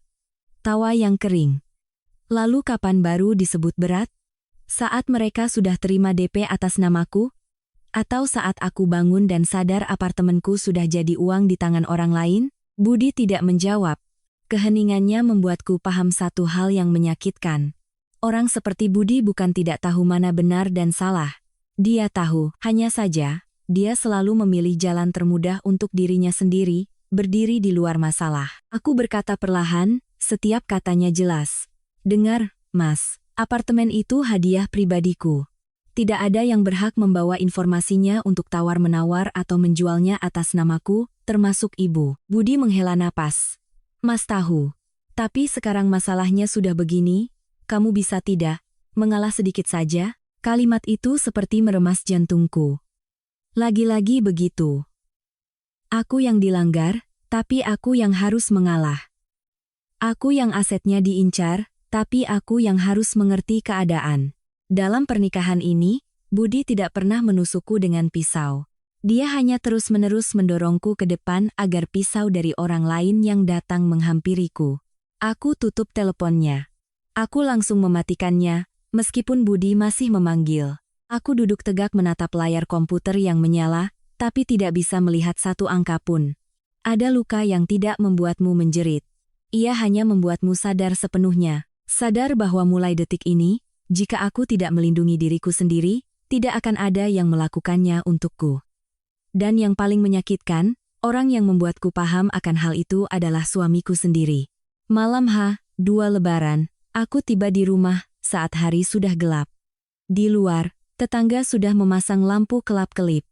Tawa yang kering. Lalu kapan baru disebut berat? Saat mereka sudah terima DP atas namaku? Atau saat aku bangun dan sadar apartemenku sudah jadi uang di tangan orang lain? Budi tidak menjawab. Keheningannya membuatku paham satu hal yang menyakitkan. Orang seperti Budi bukan tidak tahu mana benar dan salah. Dia tahu, hanya saja, dia selalu memilih jalan termudah untuk dirinya sendiri, berdiri di luar masalah. Aku berkata perlahan, setiap katanya jelas. Dengar, Mas, apartemen itu hadiah pribadiku. Tidak ada yang berhak membawa informasinya untuk tawar-menawar atau menjualnya atas namaku, termasuk ibu. Budi menghela napas. Mas tahu. Tapi sekarang masalahnya sudah begini, kamu bisa tidak mengalah sedikit saja? Kalimat itu seperti meremas jantungku. Lagi-lagi begitu. Aku yang dilanggar, tapi aku yang harus mengalah. Aku yang asetnya diincar, tapi aku yang harus mengerti keadaan. Dalam pernikahan ini, Budi tidak pernah menusukku dengan pisau. Dia hanya terus-menerus mendorongku ke depan agar pisau dari orang lain yang datang menghampiriku. Aku tutup teleponnya. Aku langsung mematikannya, meskipun Budi masih memanggil. Aku duduk tegak menatap layar komputer yang menyala, tapi tidak bisa melihat satu angka pun. Ada luka yang tidak membuatmu menjerit. Ia hanya membuatmu sadar sepenuhnya. Sadar bahwa mulai detik ini, jika aku tidak melindungi diriku sendiri, tidak akan ada yang melakukannya untukku. Dan yang paling menyakitkan, orang yang membuatku paham akan hal itu adalah suamiku sendiri. Malam H2 Lebaran, aku tiba di rumah saat hari sudah gelap. Di luar, tetangga sudah memasang lampu kelap-kelip.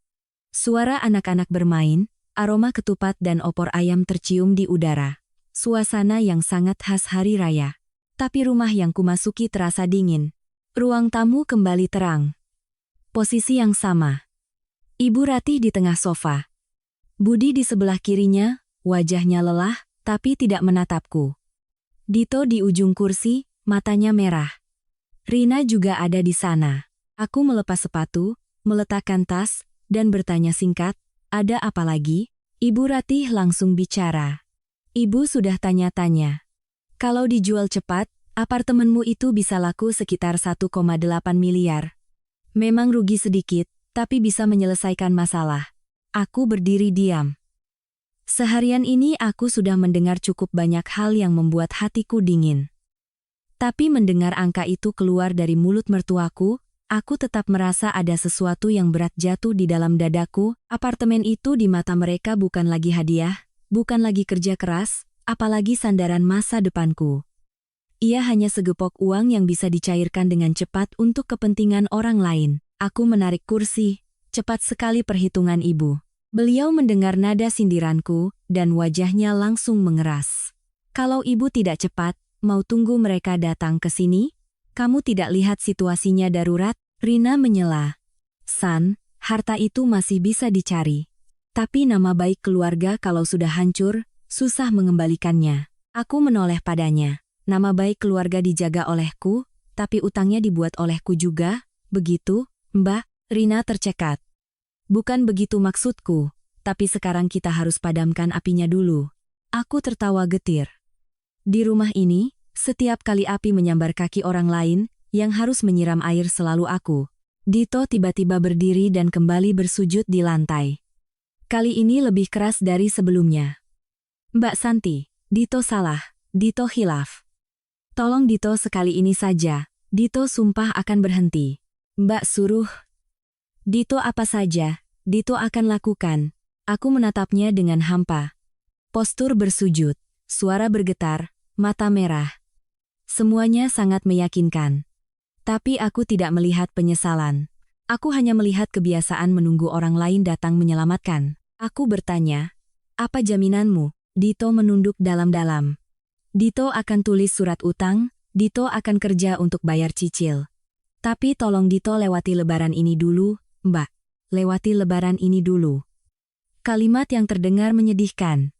Suara anak-anak bermain, aroma ketupat dan opor ayam tercium di udara. Suasana yang sangat khas hari raya. Tapi rumah yang kumasuki terasa dingin. Ruang tamu kembali terang. Posisi yang sama. Ibu Ratih di tengah sofa. Budi di sebelah kirinya, wajahnya lelah, tapi tidak menatapku. Dito di ujung kursi, matanya merah. Rina juga ada di sana. Aku melepas sepatu, meletakkan tas, dan bertanya singkat, ada apa lagi? Ibu Ratih langsung bicara. Ibu sudah tanya-tanya. Kalau dijual cepat, apartemenmu itu bisa laku sekitar 1,8 miliar. Memang rugi sedikit, tapi bisa menyelesaikan masalah. Aku berdiri diam. Seharian ini aku sudah mendengar cukup banyak hal yang membuat hatiku dingin. Tapi mendengar angka itu keluar dari mulut mertuaku, aku tetap merasa ada sesuatu yang berat jatuh di dalam dadaku. Apartemen itu di mata mereka bukan lagi hadiah, bukan lagi kerja keras, apalagi sandaran masa depanku. Ia hanya segepok uang yang bisa dicairkan dengan cepat untuk kepentingan orang lain. Aku menarik kursi, cepat sekali perhitungan ibu. Beliau mendengar nada sindiranku, dan wajahnya langsung mengeras. Kalau ibu tidak cepat, mau tunggu mereka datang ke sini? Kamu tidak lihat situasinya darurat? Rina menyela. San, harta itu masih bisa dicari. Tapi nama baik keluarga kalau sudah hancur, susah mengembalikannya. Aku menoleh padanya. Nama baik keluarga dijaga olehku, tapi utangnya dibuat olehku juga, begitu, Mbak? Rina tercekat. Bukan begitu maksudku, tapi sekarang kita harus padamkan apinya dulu. Aku tertawa getir. Di rumah ini, setiap kali api menyambar kaki orang lain, yang harus menyiram air selalu aku. Dito tiba-tiba berdiri dan kembali bersujud di lantai. Kali ini lebih keras dari sebelumnya. Mbak Santi, Dito salah, Dito khilaf. Tolong Dito sekali ini saja, Dito sumpah akan berhenti. Mbak suruh. Dito apa saja, Dito akan lakukan. Aku menatapnya dengan hampa. Postur bersujud, suara bergetar, mata merah. Semuanya sangat meyakinkan. Tapi aku tidak melihat penyesalan. Aku hanya melihat kebiasaan menunggu orang lain datang menyelamatkan. Aku bertanya, apa jaminanmu? Dito menunduk dalam-dalam. Dito akan tulis surat utang, Dito akan kerja untuk bayar cicil. Tapi tolong Dito lewati lebaran ini dulu, Mbak. Lewati lebaran ini dulu. Kalimat yang terdengar menyedihkan.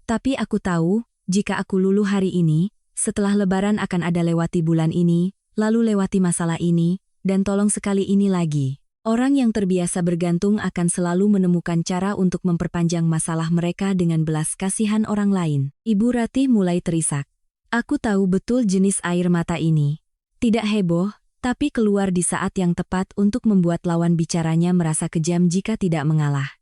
Tapi aku tahu, jika aku luluh hari ini, setelah lebaran akan ada lewati bulan ini, lalu lewati masalah ini, dan tolong sekali ini lagi. Orang yang terbiasa bergantung akan selalu menemukan cara untuk memperpanjang masalah mereka dengan belas kasihan orang lain. Ibu Ratih mulai terisak. Aku tahu betul jenis air mata ini. Tidak heboh, tapi keluar di saat yang tepat untuk membuat lawan bicaranya merasa kejam jika tidak mengalah.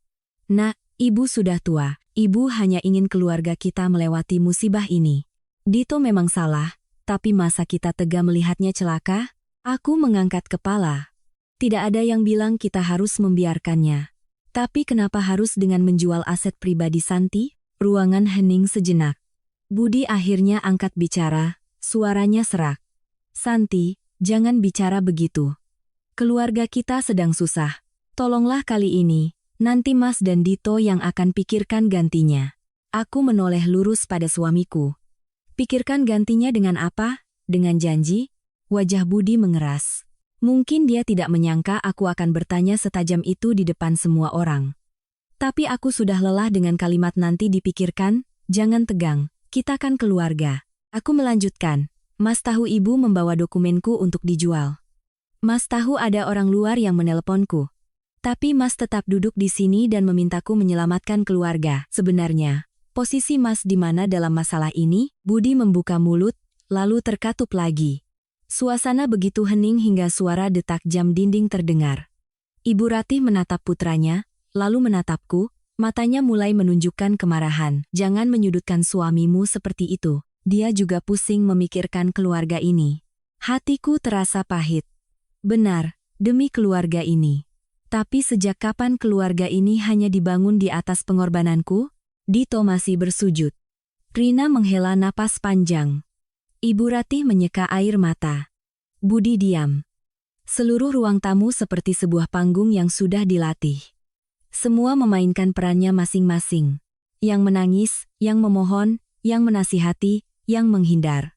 Nak, ibu sudah tua. Ibu hanya ingin keluarga kita melewati musibah ini. Dito memang salah, tapi masa kita tega melihatnya celaka? Aku mengangkat kepala. Tidak ada yang bilang kita harus membiarkannya. Tapi kenapa harus dengan menjual aset pribadi Santi? Ruangan hening sejenak. Budi akhirnya angkat bicara, suaranya serak. Santi, jangan bicara begitu. Keluarga kita sedang susah. Tolonglah kali ini, nanti Mas dan Dito yang akan pikirkan gantinya. Aku menoleh lurus pada suamiku. Pikirkan gantinya dengan apa? Dengan janji? Wajah Budi mengeras. Mungkin dia tidak menyangka aku akan bertanya setajam itu di depan semua orang. Tapi aku sudah lelah dengan kalimat nanti dipikirkan, jangan tegang, kita kan keluarga. Aku melanjutkan, Mas tahu ibu membawa dokumenku untuk dijual. Mas tahu ada orang luar yang menelponku. Tapi Mas tetap duduk di sini dan memintaku menyelamatkan keluarga. Sebenarnya, posisi Mas di mana dalam masalah ini? Budi membuka mulut, lalu terkatup lagi. Suasana begitu hening hingga suara detak jam dinding terdengar. Ibu Ratih menatap putranya, lalu menatapku, matanya mulai menunjukkan kemarahan. Jangan menyudutkan suamimu seperti itu. Dia juga pusing memikirkan keluarga ini. Hatiku terasa pahit. Benar, demi keluarga ini. Tapi sejak kapan keluarga ini hanya dibangun di atas pengorbananku? Dito masih bersujud. Rina menghela napas panjang. Ibu Ratih menyeka air mata. Budi diam. Seluruh ruang tamu seperti sebuah panggung yang sudah dilatih. Semua memainkan perannya masing-masing. Yang menangis, yang memohon, yang menasihati, yang menghindar.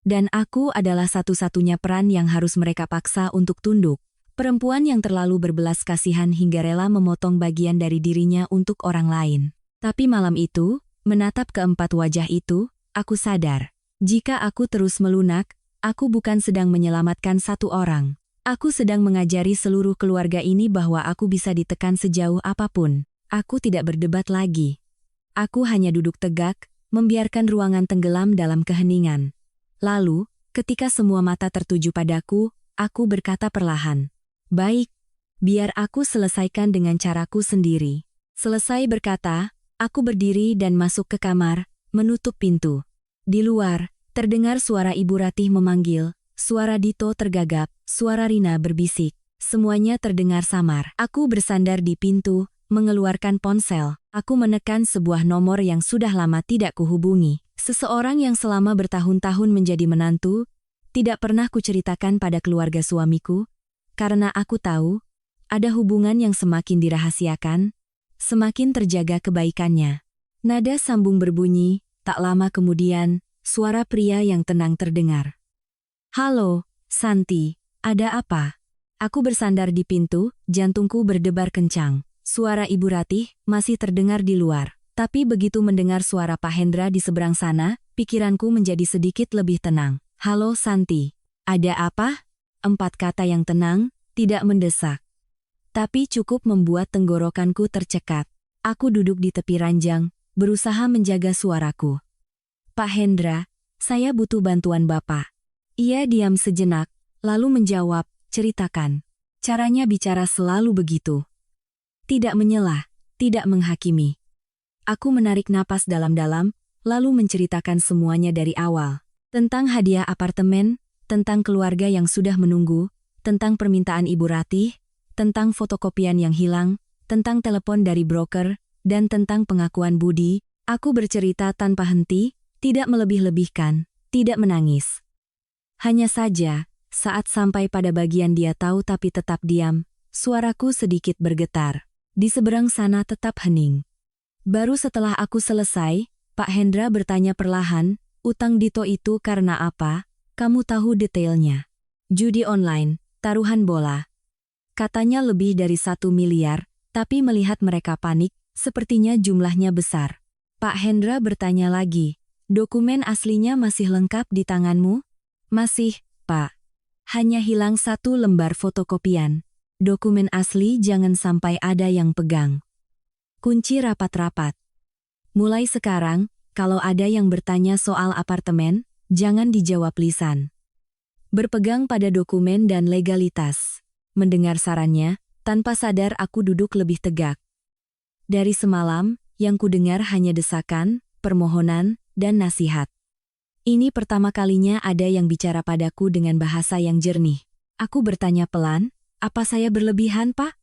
Dan aku adalah satu-satunya peran yang harus mereka paksa untuk tunduk. Perempuan yang terlalu berbelas kasihan hingga rela memotong bagian dari dirinya untuk orang lain. Tapi malam itu, menatap keempat wajah itu, aku sadar. Jika aku terus melunak, aku bukan sedang menyelamatkan satu orang. Aku sedang mengajari seluruh keluarga ini bahwa aku bisa ditekan sejauh apapun. Aku tidak berdebat lagi. Aku hanya duduk tegak, membiarkan ruangan tenggelam dalam keheningan. Lalu, ketika semua mata tertuju padaku, aku berkata perlahan. Baik, biar aku selesaikan dengan caraku sendiri. Selesai berkata, aku berdiri dan masuk ke kamar, menutup pintu. Di luar, terdengar suara Ibu Ratih memanggil, suara Dito tergagap, suara Rina berbisik. Semuanya terdengar samar. Aku bersandar di pintu, mengeluarkan ponsel. Aku menekan sebuah nomor yang sudah lama tidak kuhubungi. Seseorang yang selama bertahun-tahun menjadi menantu, tidak pernah kuceritakan pada keluarga suamiku, karena aku tahu, ada hubungan yang semakin dirahasiakan, semakin terjaga kebaikannya. Nada sambung berbunyi. Tak lama kemudian, suara pria yang tenang terdengar. Halo, Santi, ada apa? Aku bersandar di pintu, jantungku berdebar kencang. Suara Ibu Ratih masih terdengar di luar. Tapi begitu mendengar suara Pak Hendra di seberang sana, pikiranku menjadi sedikit lebih tenang. Halo Santi, ada apa? 4 kata yang tenang, tidak mendesak. Tapi cukup membuat tenggorokanku tercekat. Aku duduk di tepi ranjang, berusaha menjaga suaraku. Pak Hendra, saya butuh bantuan Bapak. Ia diam sejenak, lalu menjawab, ceritakan. Caranya bicara selalu begitu. Tidak menyelah, tidak menghakimi. Aku menarik napas dalam-dalam, lalu menceritakan semuanya dari awal. Tentang hadiah apartemen, tentang keluarga yang sudah menunggu, tentang permintaan Ibu Ratih, tentang fotokopian yang hilang, tentang telepon dari broker, dan tentang pengakuan Budi. Aku bercerita tanpa henti, tidak melebih-lebihkan, tidak menangis. Hanya saja, Saat sampai pada bagian dia tahu tapi tetap diam, suaraku sedikit bergetar. Di seberang sana tetap hening. Baru setelah aku selesai, Pak Hendra bertanya perlahan, "Utang Dito itu karena apa? Kamu tahu detailnya?" "Judi online, taruhan bola." Katanya lebih dari 1 miliar, tapi melihat mereka panik, sepertinya jumlahnya besar. Pak Hendra bertanya lagi, "Dokumen aslinya masih lengkap di tanganmu?" "Masih, Pak. Hanya hilang 1 lembar fotokopian. Dokumen asli jangan sampai ada yang pegang. Kunci rapat-rapat. Mulai sekarang, kalau ada yang bertanya soal apartemen, jangan dijawab lisan. Berpegang pada dokumen dan legalitas." Mendengar sarannya, tanpa sadar aku duduk lebih tegak. Dari semalam, yang kudengar hanya desakan, permohonan, dan nasihat. Ini pertama kalinya ada yang bicara padaku dengan bahasa yang jernih. Aku bertanya pelan, "Apa saya berlebihan, Pak?"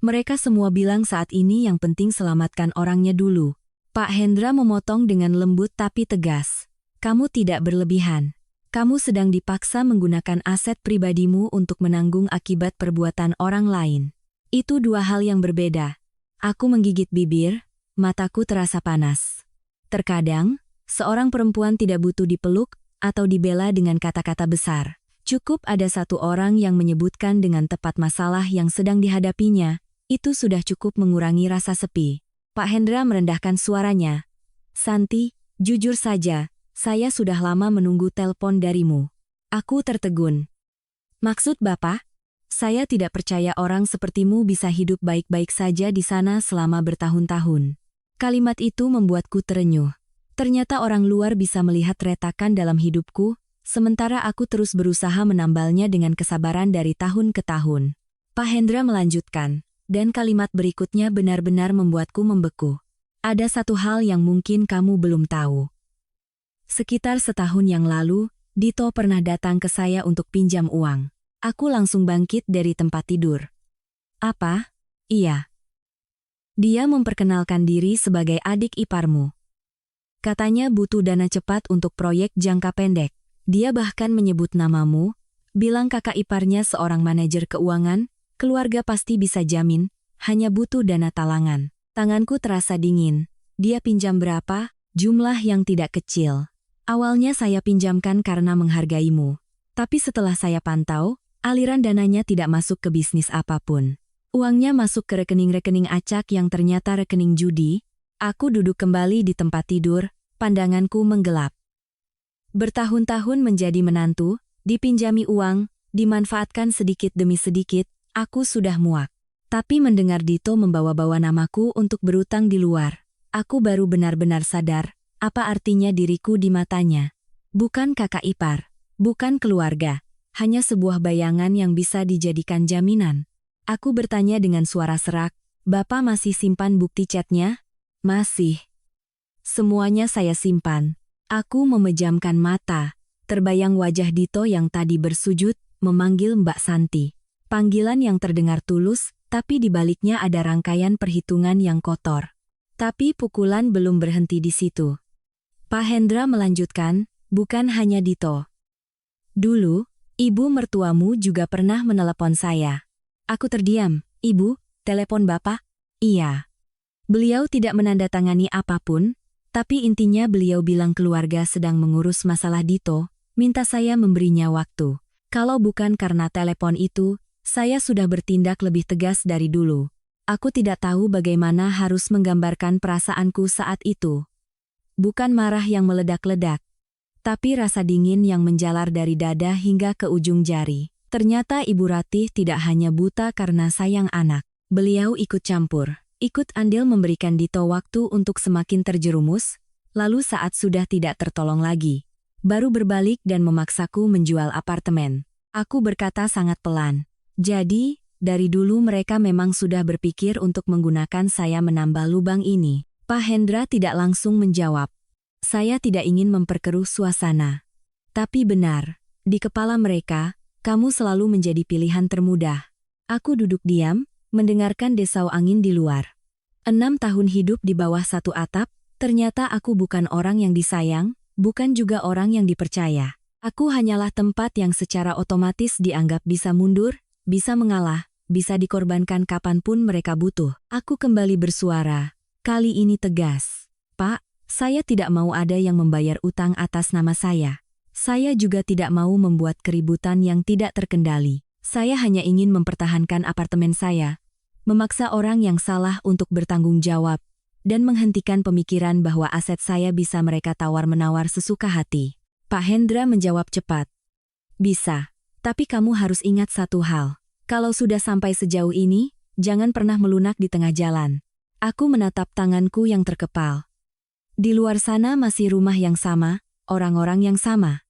Mereka semua bilang saat ini yang penting selamatkan orangnya dulu. Pak Hendra memotong dengan lembut tapi tegas. "Kamu tidak berlebihan. Kamu sedang dipaksa menggunakan aset pribadimu untuk menanggung akibat perbuatan orang lain. Itu 2 hal yang berbeda." Aku menggigit bibir, mataku terasa panas. Terkadang, seorang perempuan tidak butuh dipeluk atau dibela dengan kata-kata besar. Cukup ada satu orang yang menyebutkan dengan tepat masalah yang sedang dihadapinya, itu sudah cukup mengurangi rasa sepi. Pak Hendra merendahkan suaranya. "Santi, jujur saja, saya sudah lama menunggu telepon darimu." Aku tertegun. "Maksud Bapak? Saya tidak percaya orang sepertimu bisa hidup baik-baik saja di sana selama bertahun-tahun." Kalimat itu membuatku terenyuh. Ternyata orang luar bisa melihat retakan dalam hidupku, sementara aku terus berusaha menambalnya dengan kesabaran dari tahun ke tahun. Pak Hendra melanjutkan, dan kalimat berikutnya benar-benar membuatku membeku. "Ada satu hal yang mungkin kamu belum tahu. Sekitar setahun yang lalu, Dito pernah datang ke saya untuk pinjam uang." Aku langsung bangkit dari tempat tidur. "Apa?" "Iya. Dia memperkenalkan diri sebagai adik iparmu. Katanya butuh dana cepat untuk proyek jangka pendek. Dia bahkan menyebut namamu, bilang kakak iparnya seorang manajer keuangan, keluarga pasti bisa jamin, hanya butuh dana talangan." Tanganku terasa dingin. "Dia pinjam berapa?" "Jumlah yang tidak kecil. Awalnya saya pinjamkan karena menghargaimu. Tapi setelah saya pantau, aliran dananya tidak masuk ke bisnis apapun. Uangnya masuk ke rekening-rekening acak yang ternyata rekening judi." Aku duduk kembali di tempat tidur, pandanganku menggelap. Bertahun-tahun menjadi menantu, dipinjami uang, dimanfaatkan sedikit demi sedikit, aku sudah muak. Tapi mendengar Dito membawa-bawa namaku untuk berutang di luar, aku baru benar-benar sadar, apa artinya diriku di matanya. Bukan kakak ipar, bukan keluarga, hanya sebuah bayangan yang bisa dijadikan jaminan. Aku bertanya dengan suara serak, "Bapak masih simpan bukti chatnya?" "Masih." "Semuanya saya simpan." Aku memejamkan mata, terbayang wajah Dito yang tadi bersujud, memanggil Mbak Santi. Panggilan yang terdengar tulus, tapi di baliknya ada rangkaian perhitungan yang kotor. Tapi pukulan belum berhenti di situ. Pak Hendra melanjutkan, "Bukan hanya Dito. Dulu, ibu mertuamu juga pernah menelepon saya." Aku terdiam. "Ibu, telepon Bapak?" "Iya." Beliau tidak menandatangani apapun, tapi intinya beliau bilang keluarga sedang mengurus masalah Dito, minta saya memberinya waktu. Kalau bukan karena telepon itu, saya sudah bertindak lebih tegas dari dulu. Aku tidak tahu bagaimana harus menggambarkan perasaanku saat itu. Bukan marah yang meledak-ledak, tapi rasa dingin yang menjalar dari dada hingga ke ujung jari. Ternyata Ibu Ratih tidak hanya buta karena sayang anak. Beliau ikut campur. Ikut andil memberikan Dito waktu untuk semakin terjerumus, lalu saat sudah tidak tertolong lagi, baru berbalik dan memaksaku menjual apartemen. Aku berkata sangat pelan, "Jadi, dari dulu mereka memang sudah berpikir untuk menggunakan saya menambal lubang ini." Pak Hendra tidak langsung menjawab. Saya tidak ingin memperkeruh suasana. Tapi benar, di kepala mereka, kamu selalu menjadi pilihan termudah. Aku duduk diam, mendengarkan desau angin di luar. 6 tahun hidup di bawah satu atap, ternyata aku bukan orang yang disayang, bukan juga orang yang dipercaya. Aku hanyalah tempat yang secara otomatis dianggap bisa mundur, bisa mengalah, bisa dikorbankan kapanpun mereka butuh. Aku kembali bersuara. Kali ini tegas. Pak, saya tidak mau ada yang membayar utang atas nama saya. Saya juga tidak mau membuat keributan yang tidak terkendali. Saya hanya ingin mempertahankan apartemen saya, memaksa orang yang salah untuk bertanggung jawab, dan menghentikan pemikiran bahwa aset saya bisa mereka tawar-menawar sesuka hati. Pak Hendra menjawab cepat. Bisa, tapi kamu harus ingat satu hal. Kalau sudah sampai sejauh ini, jangan pernah melunak di tengah jalan. Aku menatap tanganku yang terkepal. Di luar sana masih rumah yang sama, orang-orang yang sama.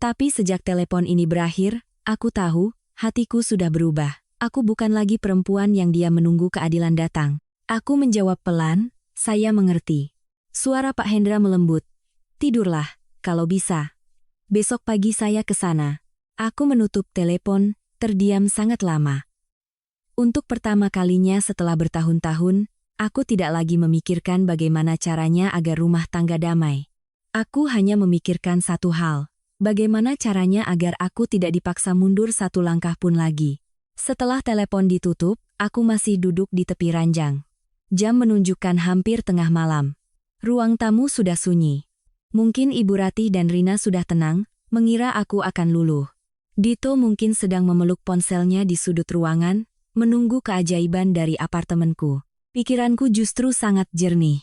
Tapi sejak telepon ini berakhir, aku tahu, hatiku sudah berubah. Aku bukan lagi perempuan yang dia menunggu keadilan datang. Aku menjawab pelan, saya mengerti. Suara Pak Hendra melembut. Tidurlah, kalau bisa. Besok pagi saya ke sana. Aku menutup telepon, terdiam sangat lama. Untuk pertama kalinya setelah bertahun-tahun, aku tidak lagi memikirkan bagaimana caranya agar rumah tangga damai. Aku hanya memikirkan satu hal. Bagaimana caranya agar aku tidak dipaksa mundur satu langkah pun lagi. Setelah telepon ditutup, aku masih duduk di tepi ranjang. Jam menunjukkan hampir tengah malam. Ruang tamu sudah sunyi. Mungkin Ibu Ratih dan Rina sudah tenang, mengira aku akan luluh. Dito mungkin sedang memeluk ponselnya di sudut ruangan, menunggu keajaiban dari apartemenku. Pikiranku justru sangat jernih.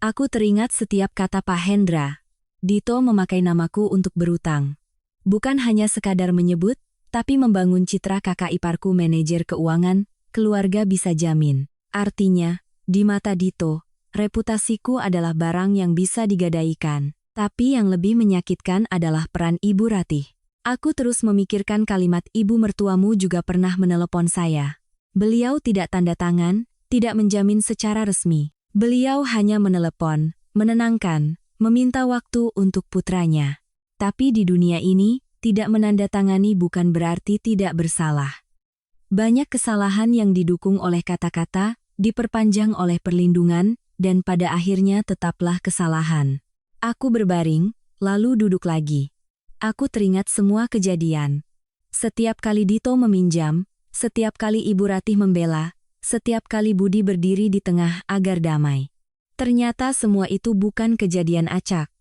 Aku teringat setiap kata Pak Hendra. Dito memakai namaku untuk berutang. Bukan hanya sekadar menyebut, tapi membangun citra kakak iparku manajer keuangan, keluarga bisa jamin. Artinya, di mata Dito, reputasiku adalah barang yang bisa digadaikan. Tapi yang lebih menyakitkan adalah peran Ibu Ratih. Aku terus memikirkan kalimat ibu mertuamu juga pernah menelepon saya. Beliau tidak tanda tangan, tidak menjamin secara resmi. Beliau hanya menelepon, menenangkan, meminta waktu untuk putranya. Tapi di dunia ini, tidak menandatangani bukan berarti tidak bersalah. Banyak kesalahan yang didukung oleh kata-kata, diperpanjang oleh perlindungan, dan pada akhirnya tetaplah kesalahan. Aku berbaring, lalu duduk lagi. Aku teringat semua kejadian. Setiap kali Dito meminjam, setiap kali Ibu Ratih membela, setiap kali Budi berdiri di tengah agar damai. Ternyata semua itu bukan kejadian acak.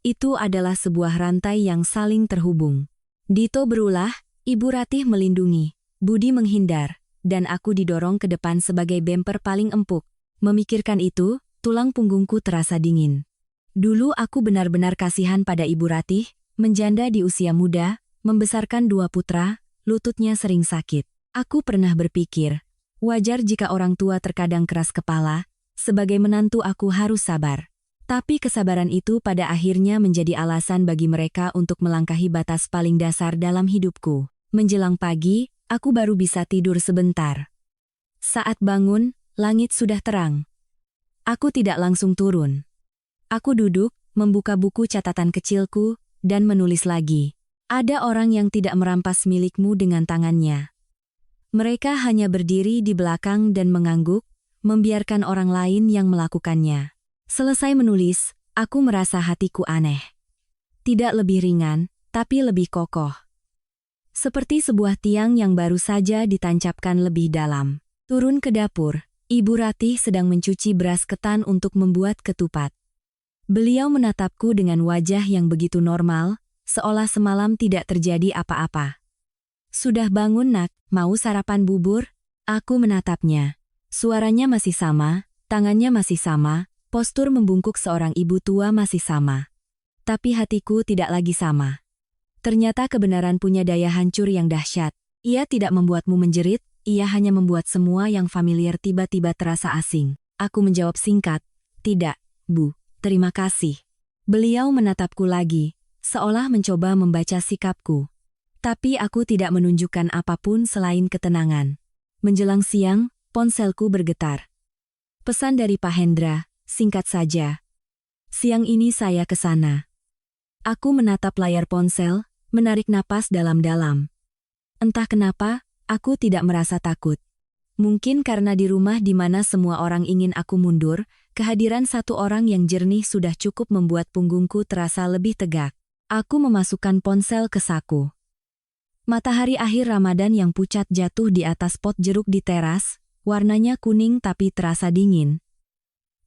Itu adalah sebuah rantai yang saling terhubung. Dito berulah, Ibu Ratih melindungi, Budi menghindar, dan aku didorong ke depan sebagai bemper paling empuk. Memikirkan itu, tulang punggungku terasa dingin. Dulu aku benar-benar kasihan pada Ibu Ratih, menjanda di usia muda, membesarkan 2 putra, lututnya sering sakit. Aku pernah berpikir, wajar jika orang tua terkadang keras kepala, sebagai menantu aku harus sabar. Tapi kesabaran itu pada akhirnya menjadi alasan bagi mereka untuk melangkahi batas paling dasar dalam hidupku. Menjelang pagi, aku baru bisa tidur sebentar. Saat bangun, langit sudah terang. Aku tidak langsung turun. Aku duduk, membuka buku catatan kecilku, dan menulis lagi. Ada orang yang tidak merampas milikmu dengan tangannya. Mereka hanya berdiri di belakang dan mengangguk, membiarkan orang lain yang melakukannya. Selesai menulis, aku merasa hatiku aneh. Tidak lebih ringan, tapi lebih kokoh. Seperti sebuah tiang yang baru saja ditancapkan lebih dalam. Turun ke dapur, Ibu Ratih sedang mencuci beras ketan untuk membuat ketupat. Beliau menatapku dengan wajah yang begitu normal, seolah semalam tidak terjadi apa-apa. Sudah bangun nak, mau sarapan bubur? Aku menatapnya. Suaranya masih sama, tangannya masih sama, postur membungkuk seorang ibu tua masih sama. Tapi hatiku tidak lagi sama. Ternyata kebenaran punya daya hancur yang dahsyat. Ia tidak membuatmu menjerit, ia hanya membuat semua yang familiar tiba-tiba terasa asing. Aku menjawab singkat, tidak, Bu. Terima kasih. Beliau menatapku lagi, seolah mencoba membaca sikapku. Tapi aku tidak menunjukkan apapun selain ketenangan. Menjelang siang, ponselku bergetar. Pesan dari Pak Hendra, singkat saja. Siang ini saya ke sana. Aku menatap layar ponsel, menarik napas dalam-dalam. Entah kenapa, aku tidak merasa takut. Mungkin karena di rumah di mana semua orang ingin aku mundur, kehadiran satu orang yang jernih sudah cukup membuat punggungku terasa lebih tegak. Aku memasukkan ponsel ke saku. Matahari akhir Ramadan yang pucat jatuh di atas pot jeruk di teras, warnanya kuning tapi terasa dingin.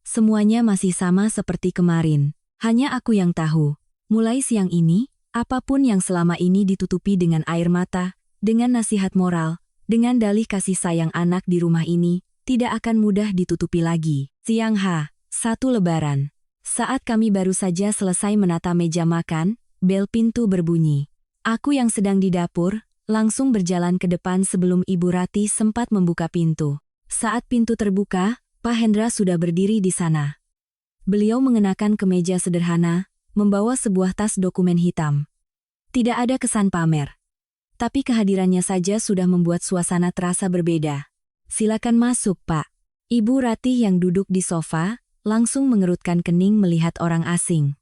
Semuanya masih sama seperti kemarin. Hanya aku yang tahu. Mulai siang ini, apapun yang selama ini ditutupi dengan air mata, dengan nasihat moral, dengan dalih kasih sayang anak di rumah ini, tidak akan mudah ditutupi lagi. Siang H1 Lebaran. Saat kami baru saja selesai menata meja makan, bel pintu berbunyi. Aku yang sedang di dapur, langsung berjalan ke depan sebelum Ibu Ratih sempat membuka pintu. Saat pintu terbuka, Pak Hendra sudah berdiri di sana. Beliau mengenakan kemeja sederhana, membawa sebuah tas dokumen hitam. Tidak ada kesan pamer. Tapi kehadirannya saja sudah membuat suasana terasa berbeda. Silakan masuk, Pak. Ibu Ratih yang duduk di sofa, langsung mengerutkan kening melihat orang asing.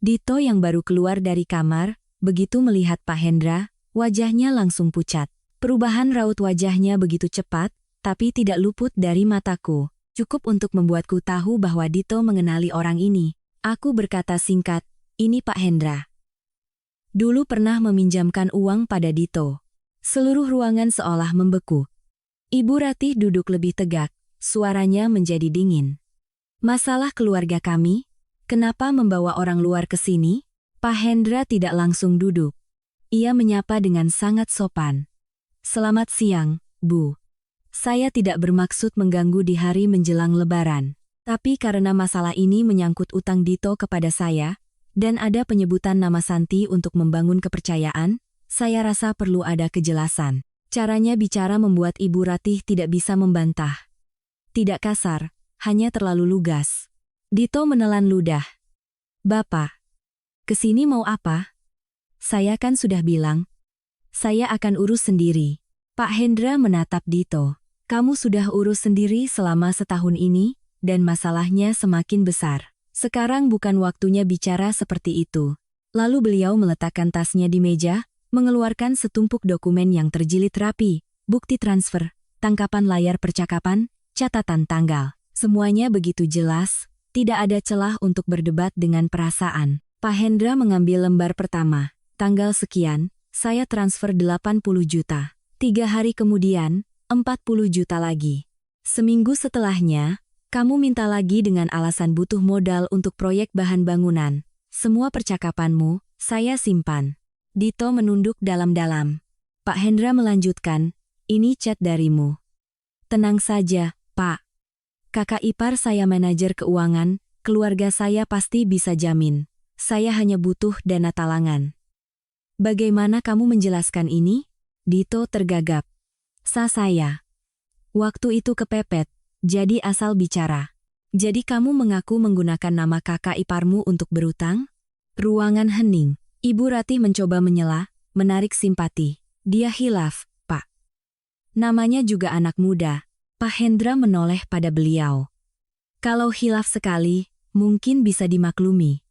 Dito yang baru keluar dari kamar, begitu melihat Pak Hendra, wajahnya langsung pucat. Perubahan raut wajahnya begitu cepat, tapi tidak luput dari mataku. Cukup untuk membuatku tahu bahwa Dito mengenali orang ini. Aku berkata singkat, "Ini Pak Hendra." Dulu pernah meminjamkan uang pada Dito. Seluruh ruangan seolah membeku. Ibu Ratih duduk lebih tegak, suaranya menjadi dingin. "Masalah keluarga kami? Kenapa membawa orang luar ke sini?" Pak Hendra tidak langsung duduk. Ia menyapa dengan sangat sopan. "Selamat siang, Bu. Saya tidak bermaksud mengganggu di hari menjelang Lebaran. Tapi karena masalah ini menyangkut utang Dito kepada saya, dan ada penyebutan nama Santi untuk membangun kepercayaan, saya rasa perlu ada kejelasan." Caranya bicara membuat Ibu Ratih tidak bisa membantah. Tidak kasar, hanya terlalu lugas. Dito menelan ludah. "Bapak, kesini mau apa? Saya kan sudah bilang, saya akan urus sendiri." Pak Hendra menatap Dito. "Kamu sudah urus sendiri selama setahun ini, dan masalahnya semakin besar. Sekarang bukan waktunya bicara seperti itu." Lalu beliau meletakkan tasnya di meja, mengeluarkan setumpuk dokumen yang terjilid rapi, bukti transfer, tangkapan layar percakapan, catatan tanggal. Semuanya begitu jelas, tidak ada celah untuk berdebat dengan perasaan. Pak Hendra mengambil lembar pertama. "Tanggal sekian, saya transfer 80 juta. 3 hari kemudian, 40 juta lagi. Seminggu setelahnya, kamu minta lagi dengan alasan butuh modal untuk proyek bahan bangunan. Semua percakapanmu, saya simpan." Dito menunduk dalam-dalam. Pak Hendra melanjutkan, "Ini chat darimu." "Tenang saja, Pak. Kakak ipar saya manajer keuangan, keluarga saya pasti bisa jamin. Saya hanya butuh dana talangan." "Bagaimana kamu menjelaskan ini?" Dito tergagap. Saya. Waktu itu kepepet, jadi asal bicara." "Jadi kamu mengaku menggunakan nama kakak iparmu untuk berutang?" Ruangan hening. Ibu Ratih mencoba menyela, menarik simpati. "Dia hilaf, Pak. Namanya juga anak muda." Pak Hendra menoleh pada beliau. "Kalau hilaf sekali, mungkin bisa dimaklumi.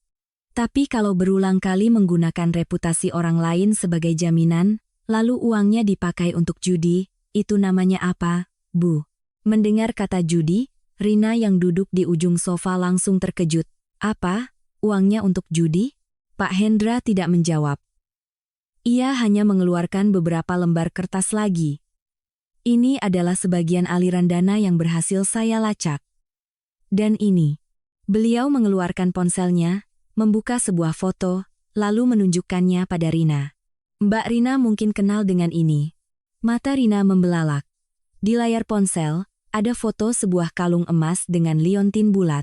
Tapi kalau berulang kali menggunakan reputasi orang lain sebagai jaminan, lalu uangnya dipakai untuk judi, itu namanya apa, Bu?" Mendengar kata judi, Rina yang duduk di ujung sofa langsung terkejut. "Apa? Uangnya untuk judi?" Pak Hendra tidak menjawab. Ia hanya mengeluarkan beberapa lembar kertas lagi. "Ini adalah sebagian aliran dana yang berhasil saya lacak. Dan ini." Beliau mengeluarkan ponselnya, membuka sebuah foto, lalu menunjukkannya pada Rina. "Mbak Rina mungkin kenal dengan ini." Mata Rina membelalak. Di layar ponsel, ada foto sebuah kalung emas dengan liontin bulat.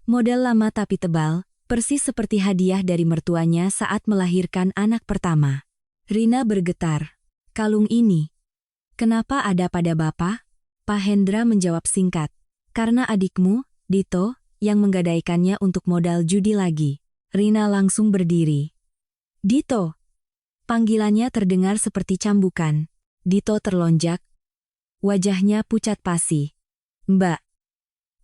Model lama tapi tebal, persis seperti hadiah dari mertuanya saat melahirkan anak pertama. Rina bergetar. "Kalung ini, kenapa ada pada Bapak?" Pak Hendra menjawab singkat. "Karena adikmu, Dito, yang menggadaikannya untuk modal judi lagi." Rina langsung berdiri. "Dito!" Panggilannya terdengar seperti cambukan. Dito terlonjak. Wajahnya pucat pasi. "Mbak,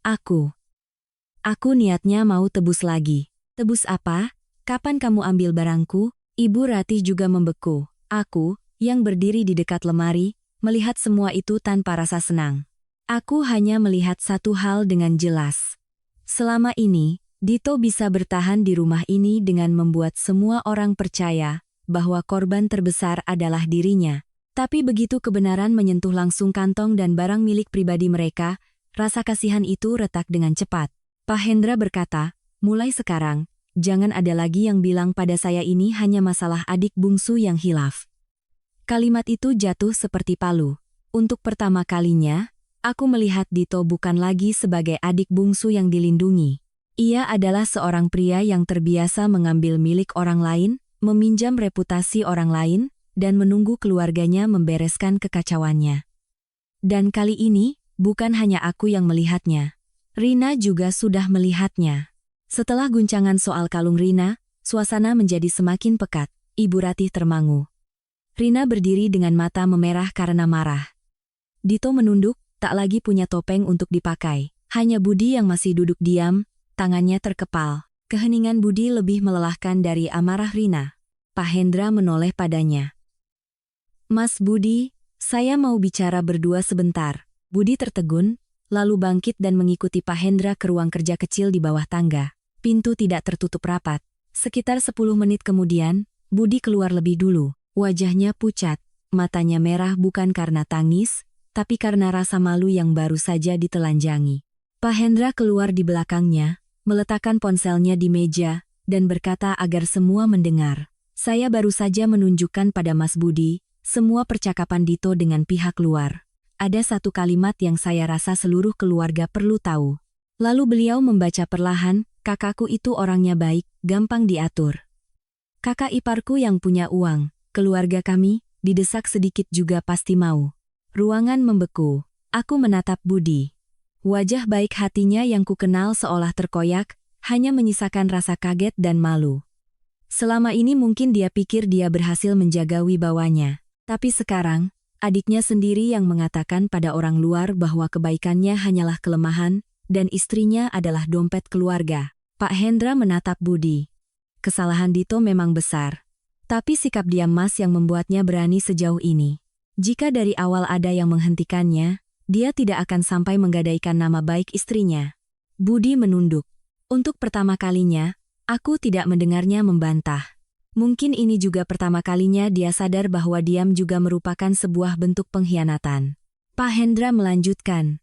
aku niatnya mau tebus lagi." "Tebus apa? Kapan kamu ambil barangku?" Ibu Ratih juga membeku. Aku, yang berdiri di dekat lemari, melihat semua itu tanpa rasa senang. Aku hanya melihat satu hal dengan jelas. Selama ini, Dito bisa bertahan di rumah ini dengan membuat semua orang percaya bahwa korban terbesar adalah dirinya. Tapi begitu kebenaran menyentuh langsung kantong dan barang milik pribadi mereka, rasa kasihan itu retak dengan cepat. Pak Hendra berkata, mulai sekarang, jangan ada lagi yang bilang pada saya ini hanya masalah adik bungsu yang hilaf. Kalimat itu jatuh seperti palu. Untuk pertama kalinya, aku melihat Dito bukan lagi sebagai adik bungsu yang dilindungi. Ia adalah seorang pria yang terbiasa mengambil milik orang lain, meminjam reputasi orang lain, dan menunggu keluarganya membereskan kekacauannya. Dan kali ini, bukan hanya aku yang melihatnya. Rina juga sudah melihatnya. Setelah guncangan soal kalung Rina, suasana menjadi semakin pekat. Ibu Ratih termangu. Rina berdiri dengan mata memerah karena marah. Dito menunduk, tak lagi punya topeng untuk dipakai. Hanya Budi yang masih duduk diam, tangannya terkepal. Keheningan Budi lebih melelahkan dari amarah Rina. Pak Hendra menoleh padanya. Mas Budi, saya mau bicara berdua sebentar. Budi tertegun, lalu bangkit dan mengikuti Pak Hendra ke ruang kerja kecil di bawah tangga. Pintu tidak tertutup rapat. Sekitar 10 menit kemudian, Budi keluar lebih dulu. Wajahnya pucat, matanya merah bukan karena tangis, tapi karena rasa malu yang baru saja ditelanjangi. Pak Hendra keluar di belakangnya, meletakkan ponselnya di meja, dan berkata agar semua mendengar. Saya baru saja menunjukkan pada Mas Budi, semua percakapan Dito dengan pihak luar. Ada satu kalimat yang saya rasa seluruh keluarga perlu tahu. Lalu beliau membaca perlahan, kakakku itu orangnya baik, gampang diatur. Kakak iparku yang punya uang, keluarga kami, didesak sedikit juga pasti mau. Ruangan membeku. Aku menatap Budi. Wajah baik hatinya yang kukenal seolah terkoyak, hanya menyisakan rasa kaget dan malu. Selama ini mungkin dia pikir dia berhasil menjaga wibawanya. Tapi sekarang, adiknya sendiri yang mengatakan pada orang luar bahwa kebaikannya hanyalah kelemahan, dan istrinya adalah dompet keluarga. Pak Hendra menatap Budi. Kesalahan Dito memang besar. Tapi sikap diam Mas yang membuatnya berani sejauh ini. Jika dari awal ada yang menghentikannya, dia tidak akan sampai menggadaikan nama baik istrinya. Budi menunduk. Untuk pertama kalinya, aku tidak mendengarnya membantah. Mungkin ini juga pertama kalinya dia sadar bahwa diam juga merupakan sebuah bentuk pengkhianatan. Pak Hendra melanjutkan.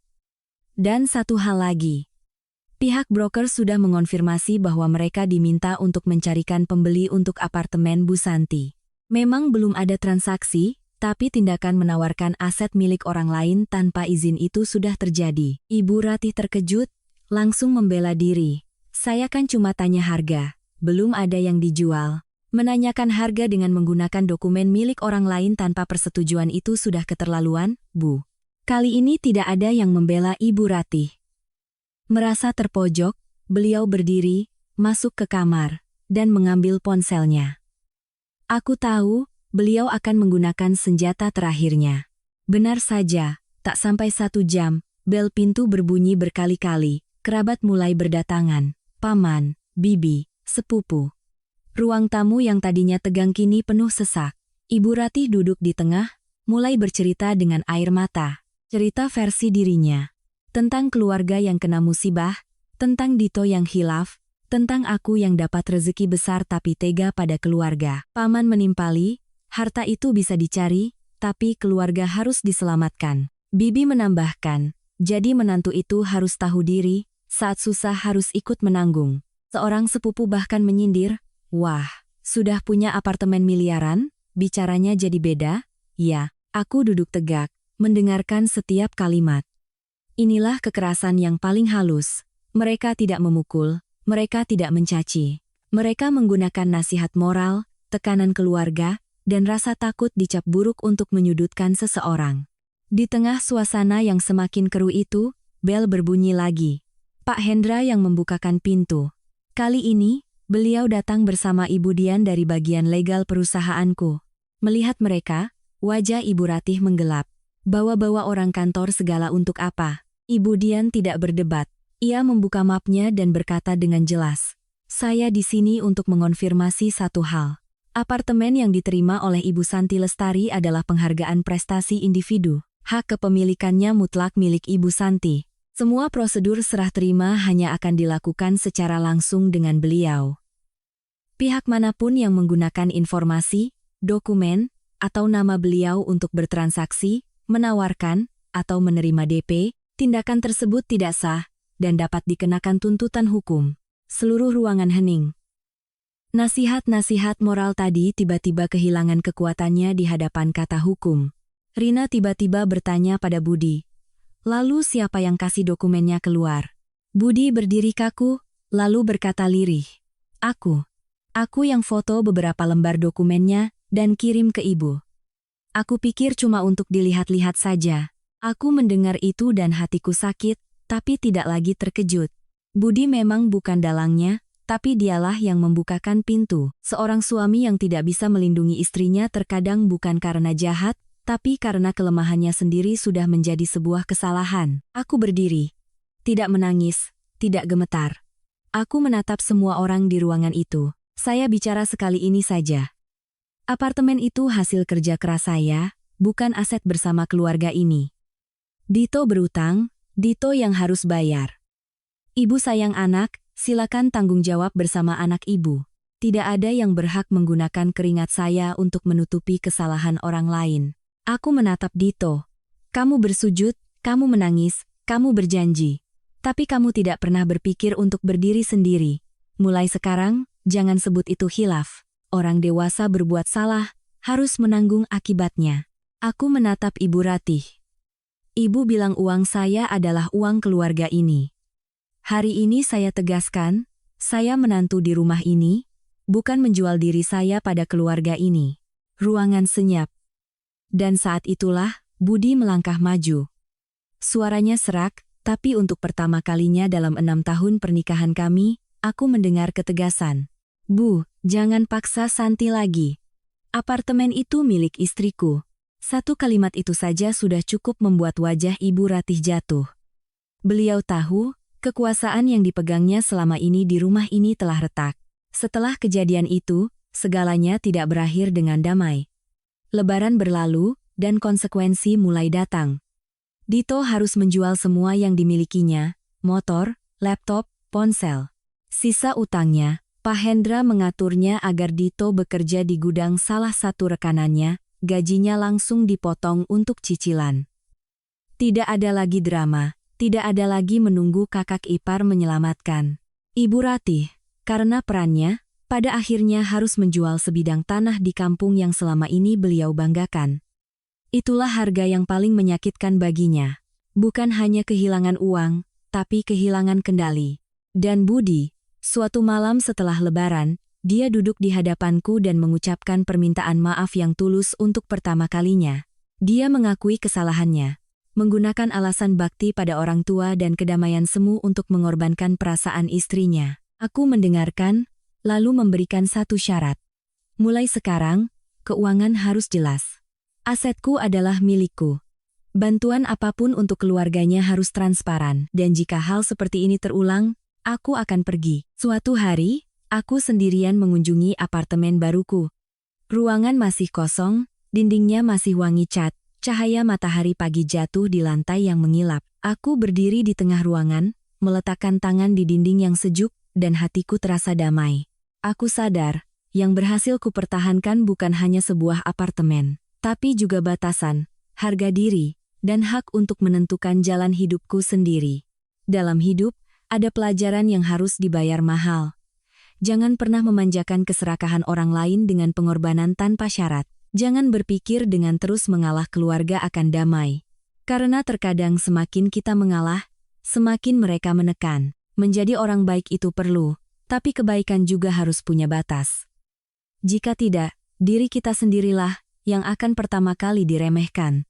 Dan satu hal lagi. Pihak broker sudah mengonfirmasi bahwa mereka diminta untuk mencarikan pembeli untuk apartemen Bu Santi. Memang belum ada transaksi, tapi tindakan menawarkan aset milik orang lain tanpa izin itu sudah terjadi. Ibu Ratih terkejut, langsung membela diri. Saya kan cuma tanya harga, belum ada yang dijual. Menanyakan harga dengan menggunakan dokumen milik orang lain tanpa persetujuan itu sudah keterlaluan, Bu. Kali ini tidak ada yang membela Ibu Ratih. Merasa terpojok, beliau berdiri, masuk ke kamar, dan mengambil ponselnya. Aku tahu, beliau akan menggunakan senjata terakhirnya. Benar saja, tak sampai 1 jam, bel pintu berbunyi berkali-kali, kerabat mulai berdatangan, paman, bibi, sepupu. Ruang tamu yang tadinya tegang kini penuh sesak. Ibu Ratih duduk di tengah, mulai bercerita dengan air mata. Cerita versi dirinya. Tentang keluarga yang kena musibah, tentang Dito yang hilaf, tentang aku yang dapat rezeki besar tapi tega pada keluarga. Paman menimpali, harta itu bisa dicari, tapi keluarga harus diselamatkan. Bibi menambahkan, jadi menantu itu harus tahu diri, saat susah harus ikut menanggung. Seorang sepupu bahkan menyindir, wah, sudah punya apartemen miliaran? Bicaranya jadi beda? Ya, aku duduk tegak, mendengarkan setiap kalimat. Inilah kekerasan yang paling halus. Mereka tidak memukul, mereka tidak mencaci. Mereka menggunakan nasihat moral, tekanan keluarga, dan rasa takut dicap buruk untuk menyudutkan seseorang. Di tengah suasana yang semakin keruh itu, bel berbunyi lagi. Pak Hendra yang membukakan pintu. Kali ini, beliau datang bersama Ibu Dian dari bagian legal perusahaanku. Melihat mereka, wajah Ibu Ratih menggelap. Bawa-bawa orang kantor segala untuk apa? Ibu Dian tidak berdebat. Ia membuka mapnya dan berkata dengan jelas. Saya di sini untuk mengonfirmasi satu hal. Apartemen yang diterima oleh Ibu Santi Lestari adalah penghargaan prestasi individu. Hak kepemilikannya mutlak milik Ibu Santi. Semua prosedur serah terima hanya akan dilakukan secara langsung dengan beliau. Pihak manapun yang menggunakan informasi, dokumen, atau nama beliau untuk bertransaksi, menawarkan, atau menerima DP, tindakan tersebut tidak sah dan dapat dikenakan tuntutan hukum. Seluruh ruangan hening. Nasihat-nasihat moral tadi tiba-tiba kehilangan kekuatannya di hadapan kata hukum. Rina tiba-tiba bertanya pada Budi. Lalu siapa yang kasih dokumennya keluar? Budi berdiri kaku, lalu berkata lirih. Aku. Aku yang foto beberapa lembar dokumennya dan kirim ke ibu. Aku pikir cuma untuk dilihat-lihat saja. Aku mendengar itu dan hatiku sakit, tapi tidak lagi terkejut. Budi memang bukan dalangnya, tapi dialah yang membukakan pintu. Seorang suami yang tidak bisa melindungi istrinya terkadang bukan karena jahat, tapi karena kelemahannya sendiri sudah menjadi sebuah kesalahan. Aku berdiri. Tidak menangis, tidak gemetar. Aku menatap semua orang di ruangan itu. Saya bicara sekali ini saja. Apartemen itu hasil kerja keras saya, bukan aset bersama keluarga ini. Dito berutang, Dito yang harus bayar. Ibu sayang anak, silakan tanggung jawab bersama anak ibu. Tidak ada yang berhak menggunakan keringat saya untuk menutupi kesalahan orang lain. Aku menatap Dito. Kamu bersujud, kamu menangis, kamu berjanji. Tapi kamu tidak pernah berpikir untuk berdiri sendiri. Mulai sekarang, jangan sebut itu khilaf. Orang dewasa berbuat salah, harus menanggung akibatnya. Aku menatap Ibu Ratih. Ibu bilang uang saya adalah uang keluarga ini. Hari ini saya tegaskan, saya menantu di rumah ini, bukan menjual diri saya pada keluarga ini. Ruangan senyap. Dan saat itulah, Budi melangkah maju. Suaranya serak, tapi untuk pertama kalinya dalam 6 tahun pernikahan kami, aku mendengar ketegasan. Bu, jangan paksa Santi lagi. Apartemen itu milik istriku. Satu kalimat itu saja sudah cukup membuat wajah Ibu Ratih jatuh. Beliau tahu, kekuasaan yang dipegangnya selama ini di rumah ini telah retak. Setelah kejadian itu, segalanya tidak berakhir dengan damai. Lebaran berlalu, dan konsekuensi mulai datang. Dito harus menjual semua yang dimilikinya, motor, laptop, ponsel. Sisa utangnya, Pak Hendra mengaturnya agar Dito bekerja di gudang salah satu rekanannya, gajinya langsung dipotong untuk cicilan. Tidak ada lagi drama, tidak ada lagi menunggu kakak ipar menyelamatkan. Ibu Ratih, karena perannya, pada akhirnya harus menjual sebidang tanah di kampung yang selama ini beliau banggakan. Itulah harga yang paling menyakitkan baginya. Bukan hanya kehilangan uang, tapi kehilangan kendali. Dan Budi, suatu malam setelah Lebaran, dia duduk di hadapanku dan mengucapkan permintaan maaf yang tulus untuk pertama kalinya. Dia mengakui kesalahannya, menggunakan alasan bakti pada orang tua dan kedamaian semu untuk mengorbankan perasaan istrinya. Aku mendengarkan, lalu memberikan satu syarat. Mulai sekarang, keuangan harus jelas. Asetku adalah milikku. Bantuan apapun untuk keluarganya harus transparan, dan jika hal seperti ini terulang, aku akan pergi. Suatu hari, aku sendirian mengunjungi apartemen baruku. Ruangan masih kosong, dindingnya masih wangi cat, cahaya matahari pagi jatuh di lantai yang mengilap. Aku berdiri di tengah ruangan, meletakkan tangan di dinding yang sejuk, dan hatiku terasa damai. Aku sadar, yang berhasil kupertahankan bukan hanya sebuah apartemen, tapi juga batasan, harga diri, dan hak untuk menentukan jalan hidupku sendiri. Dalam hidup, ada pelajaran yang harus dibayar mahal. Jangan pernah memanjakan keserakahan orang lain dengan pengorbanan tanpa syarat. Jangan berpikir dengan terus mengalah keluarga akan damai. Karena terkadang semakin kita mengalah, semakin mereka menekan. Menjadi orang baik itu perlu, tapi kebaikan juga harus punya batas. Jika tidak, diri kita sendirilah yang akan pertama kali diremehkan.